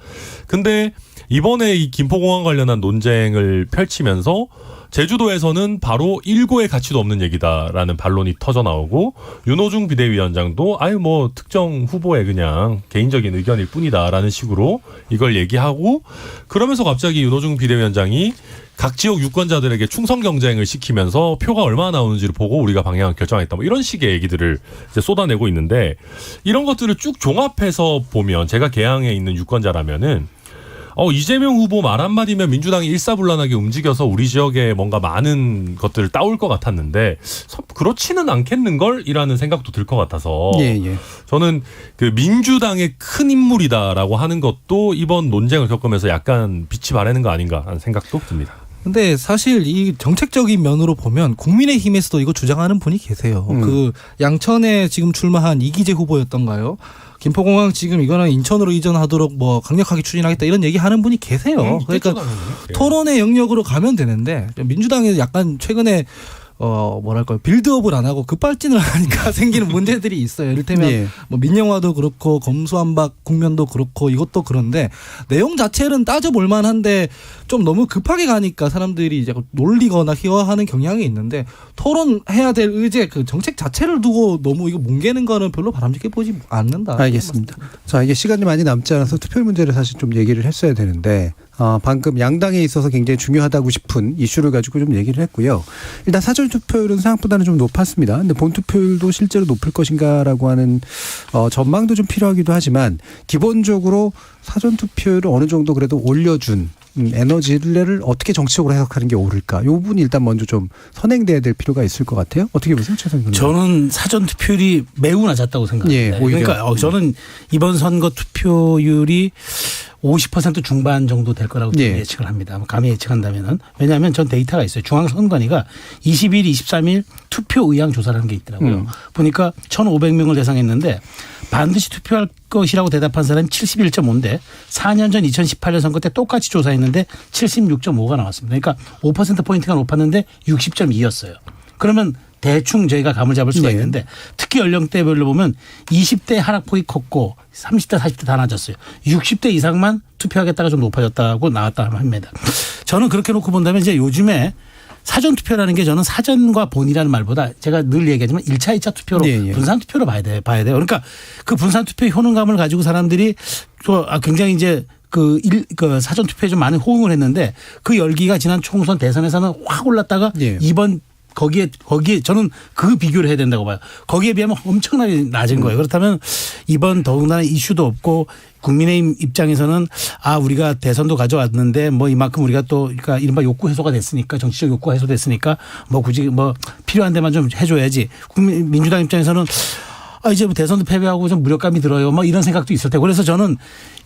근데 이번에 이 김포공항 관련한 논쟁을 펼치면서 제주도에서는 바로 일고의 가치도 없는 얘기다라는 반론이 터져 나오고 윤호중 비대위원장도 뭐 특정 후보의 그냥 개인적인 의견일 뿐이다라는 식으로 이걸 얘기하고 그러면서 갑자기 윤호중 비대위원장이 각 지역 유권자들에게 충성 경쟁을 시키면서 표가 얼마나 나오는지를 보고 우리가 방향을 결정하겠다 뭐 이런 식의 얘기들을 이제 쏟아내고 있는데 이런 것들을 쭉 종합해서 보면 제가 개항에 있는 유권자라면은 이재명 후보 말 한마디면 민주당이 일사불란하게 움직여서 우리 지역에 뭔가 많은 것들을 따올 것 같았는데 그렇지는 않겠는걸이라는 생각도 들 것 같아서 예. 저는 그 민주당의 큰 인물이다라고 하는 것도 이번 논쟁을 겪으면서 약간 빛이 바래는 거 아닌가 하는 생각도 듭니다. 근데 사실 이 정책적인 면으로 보면 국민의힘에서도 이거 주장하는 분이 계세요. 그 양천에 지금 출마한 이기재 후보였던가요? 김포공항 지금 이거는 인천으로 이전하도록 뭐 강력하게 추진하겠다 이런 얘기하는 분이 계세요. 그러니까 토론의 영역으로 가면 되는데 민주당이 약간 최근에 빌드업을 안 하고 급발진을 하니까 생기는 문제들이 있어요. 이를테면 예. 뭐 민영화도 그렇고 검수완박 국면도 그렇고 이것도 그런데 내용 자체는 따져볼 만한데 좀 너무 급하게 가니까 사람들이 이제 놀리거나 희화하는 경향이 있는데 토론해야 될 의제 그 정책 자체를 두고 너무 이거 뭉개는 거는 별로 바람직해 보지 않는다. 알겠습니다. 자, 이게 시간이 많이 남지 않아서 투표 문제를 사실 좀 얘기를 했어야 되는데 방금 양당에 있어서 굉장히 중요하다고 싶은 이슈를 가지고 좀 얘기를 했고요. 일단 사전 투표율은 생각보다는 좀 높았습니다. 근데 본 투표율도 실제로 높을 것인가라고 하는 전망도 좀 필요하기도 하지만 기본적으로 사전 투표율을 어느 정도 그래도 올려준 에너지를 어떻게 정치적으로 해석하는 게 옳을까? 이 부분이 일단 먼저 좀 선행돼야 될 필요가 있을 것 같아요. 어떻게 보세요, 최선 의원님? 저는 사전 투표율이 매우 낮았다고 생각합니다. 예, 오히려. 그러니까 저는 이번 선거 투표율이 50% 중반 정도 될 거라고 예. 예측을 합니다. 감히 예측한다면은. 왜냐하면 전 데이터가 있어요. 중앙선관위가 20일, 23일 투표 의향 조사라는 게 있더라고요. 보니까 1,500명을 대상했는데 반드시 투표할 것이라고 대답한 사람이 71.5인데 4년 전 2018년 선거 때 똑같이 조사했는데 76.5가 나왔습니다. 그러니까 5%포인트가 높았는데 60.2였어요. 그러면 대충 저희가 감을 잡을 수가 네. 있는데 특히 연령대별로 보면 20대 하락폭이 컸고 30대 40대 다 낮았어요. 60대 이상만 투표하겠다가 좀 높아졌다고 나왔다 합니다. 저는 그렇게 놓고 본다면 이제 요즘에 사전 투표라는 게 저는 사전과 본이라는 말보다 제가 늘 얘기하지만 1차, 2차 투표로 예. 분산 투표로 봐야 돼요. 그러니까 그 분산 투표의 효능감을 가지고 사람들이 굉장히 이제 그 사전 투표에 좀 많은 호응을 했는데 그 열기가 지난 총선 대선에서는 확 올랐다가 예. 이번 거기에 저는 그 비교를 해야 된다고 봐요. 거기에 비하면 엄청나게 낮은 거예요. 그렇다면 이번 더군다나 이슈도 없고 국민의힘 입장에서는 우리가 대선도 가져왔는데 뭐 이만큼 우리가 또 그러니까 이른바 욕구 해소가 됐으니까 정치적 욕구가 해소됐으니까 뭐 굳이 뭐 필요한 데만 좀 해줘야지. 민주당 입장에서는 이제 뭐 대선도 패배하고 좀 무력감이 들어요. 뭐 이런 생각도 있을 테고. 그래서 저는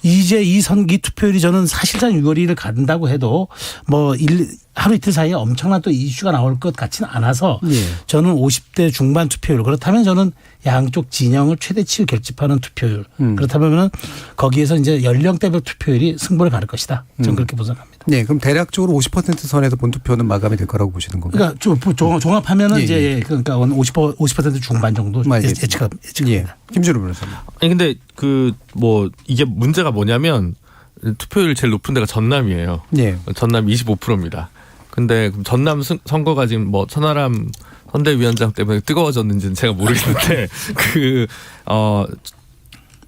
이제 이 투표율이 저는 사실상 유거리를 간다고 해도 뭐 하루 이틀 사이에 엄청난 또 이슈가 나올 것 같지는 않아서 예. 저는 50대 중반 투표율 그렇다면 저는 양쪽 진영을 최대치로 결집하는 투표율. 그렇다면 거기에서 이제 연령대별 투표율이 승부를 가를 것이다. 저는 그렇게 분석합니다. 네, 그럼 대략적으로 50% 선에서 본투표는 마감이 될 거라고 보시는 건가요? 그러니까 종합하면은 예, 이제 그러니까 50% 중반 정도 예측합니다. 예. 김준호 변호사님. 아니 근데 그 뭐 이게 문제가 뭐냐면 투표율 제일 높은 데가 전남이에요. 예. 전남 25%입니다. 근데 전남 선거가 지금 뭐 천하람 선대위원장 때문에 뜨거워졌는지는 제가 모르겠는데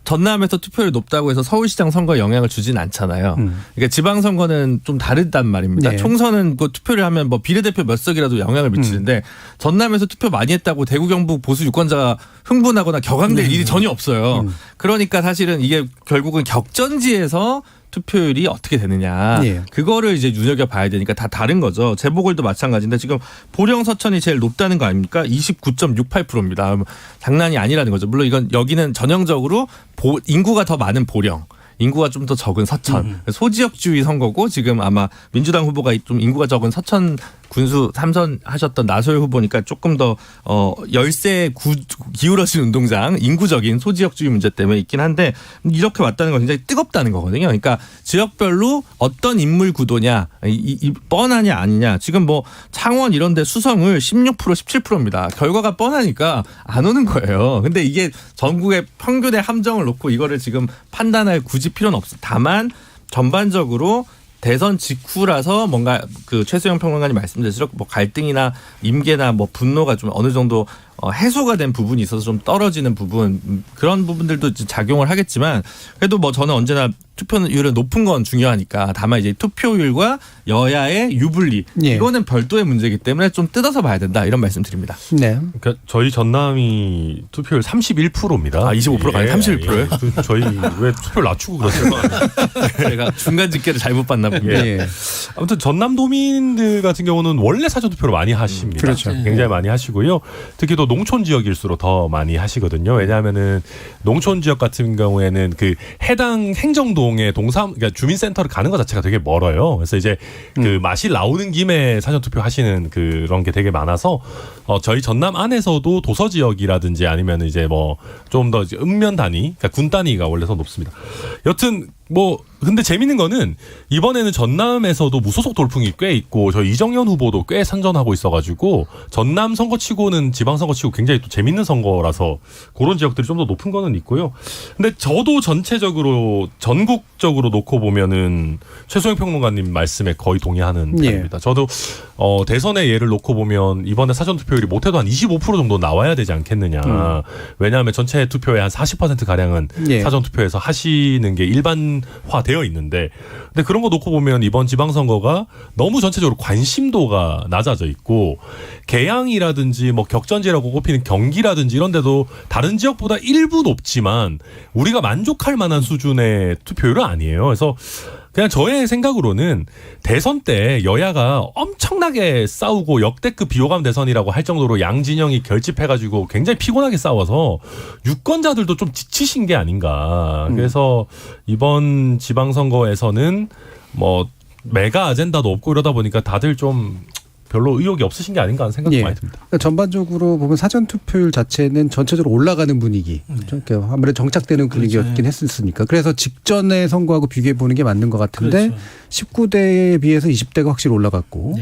전남에서 투표율이 높다고 해서 서울시장 선거에 영향을 주진 않잖아요. 그러니까 지방선거는 좀 다르단 말입니다. 네. 총선은 그 투표를 하면 뭐 비례대표 몇 석이라도 영향을 미치는데 전남에서 투표 많이 했다고 대구 경북 보수 유권자가 흥분하거나 격앙될 일이 전혀 없어요. 그러니까 사실은 이게 결국은 격전지에서 투표율이 어떻게 되느냐. 네. 그거를 이제 눈여겨봐야 되니까 다 다른 거죠. 재보궐도 마찬가지인데 지금 보령 서천이 제일 높다는 거 아닙니까? 29.68%입니다. 장난이 아니라는 거죠. 물론 이건 여기는 전형적으로 인구가 더 많은 보령. 인구가 좀 더 적은 서천. 소지역주의 선거고 지금 아마 민주당 후보가 좀 인구가 적은 서천 군수 3선 하셨던 나소열 후보니까 조금 더 열세에 기울어진 운동장 인구적인 소지역주의 문제 때문에 있긴 한데 이렇게 왔다는 건 굉장히 뜨겁다는 거거든요. 그러니까 지역별로 어떤 인물 구도냐 이 뻔하냐 아니냐. 지금 뭐 창원 이런 데 수성을 16% 17%입니다. 결과가 뻔하니까 안 오는 거예요. 근데 이게 전국의 평균의 함정을 놓고 이거를 지금 판단할 굳이 필요는 없어. 다만 전반적으로 대선 직후라서 뭔가 그 최수영 평론가님 말씀대로 뭐 갈등이나 임계나 뭐 분노가 좀 어느 정도 해소가 된 부분이 있어서 좀 떨어지는 부분 그런 부분들도 작용을 하겠지만 그래도 뭐 저는 언제나 투표율은 높은 건 중요하니까 다만 이제 투표율과 여야의 유불리 예. 이거는 별도의 문제이기 때문에 좀 뜯어서 봐야 된다 이런 말씀드립니다. 네. 그러니까 저희 전남이 투표율 31%입니다. 아 25%가 아니라 31%예요? 저희 왜 투표를 낮추고 그러실까? 제가 중간 집계를 잘못 봤나 봅니다. 예. 아무튼 전남도민들 같은 경우는 원래 사전 투표를 많이 하십니다. 그렇죠. 굉장히 많이 하시고요. 특히 또 농촌 지역일수록 더 많이 하시거든요. 왜냐하면은 농촌 지역 같은 경우에는 그 해당 행정동의 그러니까 주민센터를 가는 것 자체가 되게 멀어요. 그래서 이제 그 맛이 나오는 김에 사전 투표 하시는 그런 게 되게 많아서 저희 전남 안에서도 도서 지역이라든지 아니면 이제 뭐 좀 더 읍면 단위, 그러니까 군 단위가 원래 더 높습니다. 여튼 뭐 근데 재밌는 거는 이번에는 전남에서도 무소속 돌풍이 꽤 있고 저희 이정현 후보도 꽤 선전하고 있어가지고 전남 선거치고는 지방선거치고 굉장히 또 재밌는 선거라서 그런 지역들이 좀 더 높은 거는 있고요. 근데 저도 전체적으로 전국적으로 놓고 보면은 최소영 평론가님 말씀에 거의 동의하는 예. 편입니다. 저도 대선의 예를 놓고 보면 이번에 사전 투표율이 못해도 한 25% 정도 나와야 되지 않겠느냐. 왜냐하면 전체 투표의 한 40% 가량은 예. 사전 투표에서 하시는 게 일반화되어 있는데, 근데 그런 거 놓고 보면 이번 지방선거가 너무 전체적으로 관심도가 낮아져 있고 개항이라든지 뭐 격전지라고 꼽히는 경기라든지 이런 데도 다른 지역보다 일부 높지만 우리가 만족할 만한 수준의 투표율은 아니에요. 그래서 그냥 저의 생각으로는 대선 때 여야가 엄청나게 싸우고 역대급 비호감 대선이라고 할 정도로 양 진영이 결집해가지고 굉장히 피곤하게 싸워서 유권자들도 좀 지치신 게 아닌가. 그래서 이번 지방선거에서는 뭐 메가 아젠다도 없고 이러다 보니까 다들 좀 별로 의욕이 없으신 게 아닌가 하는 생각도 예. 많이 듭니다. 그러니까 전반적으로 보면 사전 투표율 자체는 전체적으로 올라가는 분위기, 그러니까 아무래도 정착되는 분위기였긴 그렇죠. 했었으니까 그래서 직전의 선거하고 비교해 보는 게 맞는 것 같은데 그렇죠. 19대에 비해서 20대가 확실히 올라갔고 네.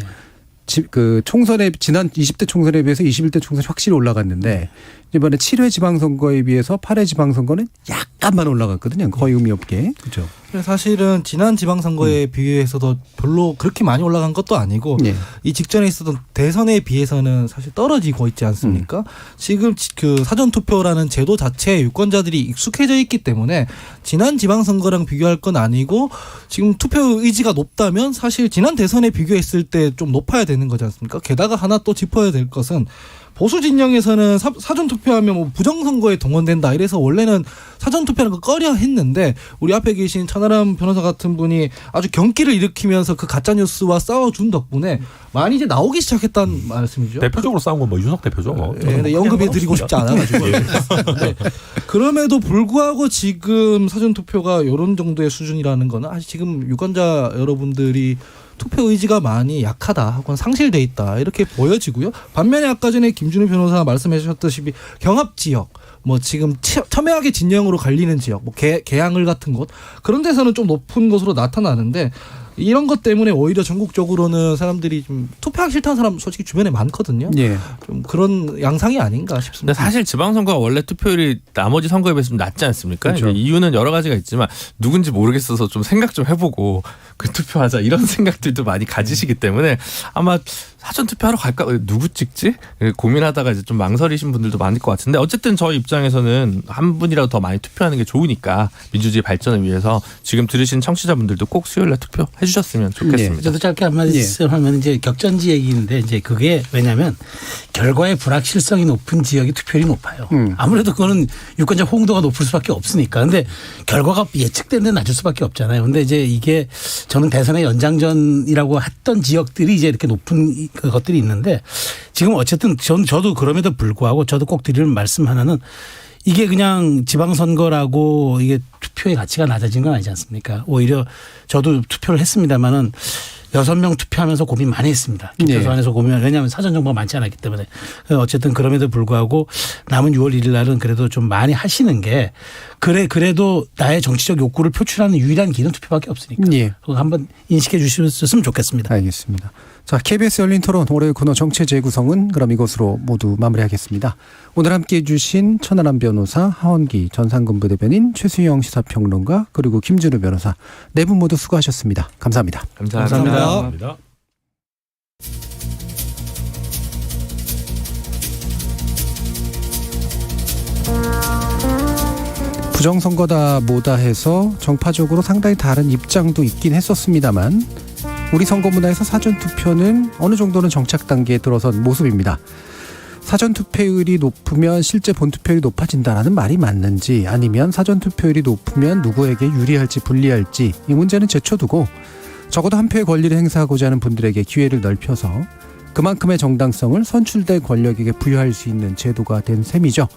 그 총선에 지난 20대 총선에 비해서 21대 총선이 확실히 올라갔는데 이번에 7회 지방선거에 비해서 8회 지방선거는 약간만 올라갔거든요. 거의 의미 없게. 그렇죠. 사실은 지난 지방선거에 비해서도 별로 그렇게 많이 올라간 것도 아니고 예. 이 직전에 있었던 대선에 비해서는 사실 떨어지고 있지 않습니까? 지금 그 사전투표라는 제도 자체에 유권자들이 익숙해져 있기 때문에 지난 지방선거랑 비교할 건 아니고 지금 투표 의지가 높다면 사실 지난 대선에 비교했을 때 좀 높아야 되는 거지 않습니까? 게다가 하나 또 짚어야 될 것은 보수 진영에서는 사전투표하면 뭐 부정선거에 동원된다 이래서 원래는 사전투표라는 거 꺼려 했는데 우리 앞에 계신 천하람 변호사 같은 분이 아주 경기를 일으키면서 그 가짜뉴스와 싸워준 덕분에 많이 이제 나오기 시작했다는 말씀이죠. 대표적으로 싸운 건 뭐 이준석 대표죠. 뭐. 예, 근데 연급해 드리고 싶지 않아가지고. 네. 그럼에도 불구하고 지금 사전투표가 이런 정도의 수준이라는 거는 아직 지금 유권자 여러분들이 투표 의지가 많이 약하다 혹은 상실돼 있다 이렇게 보여지고요. 반면에 아까 전에 김준우 변호사가 말씀해 주셨듯이 경합 지역 뭐 지금 첨예하게 진영으로 갈리는 지역 뭐 계양을 같은 곳 그런 데서는 좀 높은 것으로 나타나는데 이런 것 때문에 오히려 전국적으로는 사람들이 좀 투표하기 싫다는 사람 솔직히 주변에 많거든요. 예. 좀 그런 양상이 아닌가 근데 싶습니다. 사실 지방선거가 원래 투표율이 나머지 선거에 비해서 좀 낮지 않습니까? 그렇죠. 이유는 여러 가지가 있지만 누군지 모르겠어서 좀 생각 좀 해보고 그 투표하자 이런 생각들도 많이 가지시기 때문에 아마 사전 투표하러 갈까 누구 찍지 고민하다가 이제 좀 망설이신 분들도 많을 것 같은데 어쨌든 저희 입장에서는 한 분이라도 더 많이 투표하는 게 좋으니까 민주주의 발전을 위해서 지금 들으신 청취자분들도 꼭 수요일날 투표해 주셨으면 좋겠습니다. 저도 짧게 한마디 하면 이제 격전지 얘기인데 이제 그게 왜냐하면 결과의 불확실성이 높은 지역이 투표율이 높아요. 아무래도 그거는 유권자 호응도가 높을 수밖에 없으니까. 근데 결과가 예측되는 데 낮을 수밖에 없잖아요. 근데 이제 이게 저는 대선의 연장전이라고 했던 지역들이 이제 이렇게 높은 것들이 있는데 지금 어쨌든 저도 그럼에도 불구하고 저도 꼭 드리는 말씀 하나는 이게 그냥 지방선거라고 이게 투표의 가치가 낮아진 건 아니지 않습니까? 오히려 저도 투표를 했습니다마는 6명 투표하면서 고민 많이 했습니다. 투표소 안에서 고민. 왜냐하면 사전 정보가 많지 않았기 때문에. 어쨌든 그럼에도 불구하고 남은 6월 1일 날은 그래도 좀 많이 하시는 게 그래도 나의 정치적 욕구를 표출하는 유일한 길은 투표밖에 없으니까. 예. 그거 한번 인식해 주셨으면 좋겠습니다. 알겠습니다. 자, KBS 열린 토론 월요일 코너 정치 재구성은 그럼 이것으로 모두 마무리하겠습니다. 오늘 함께해 주신 천하람 변호사, 하원기 전 상근부 대변인, 최수영 시사평론가 그리고 김준우 변호사 네 분 모두 수고하셨습니다. 감사합니다. 감사합니다. 감사합니다. 부정선거다 뭐다 해서 정파적으로 상당히 다른 입장도 있긴 했었습니다만 우리 선거 문화에서 사전투표는 어느 정도는 정착 단계에 들어선 모습입니다. 사전투표율이 높으면 실제 본투표율이 높아진다라는 말이 맞는지 아니면 사전투표율이 높으면 누구에게 유리할지 불리할지 이 문제는 제쳐두고 적어도 한 표의 권리를 행사하고자 하는 분들에게 기회를 넓혀서 그만큼의 정당성을 선출된 권력에게 부여할 수 있는 제도가 된 셈이죠.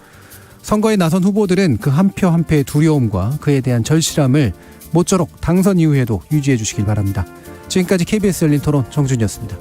선거에 나선 후보들은 그 한 표 한 표의 두려움과 그에 대한 절실함을 모쪼록 당선 이후에도 유지해 주시길 바랍니다. 지금까지 KBS 열린 토론 정준이었습니다.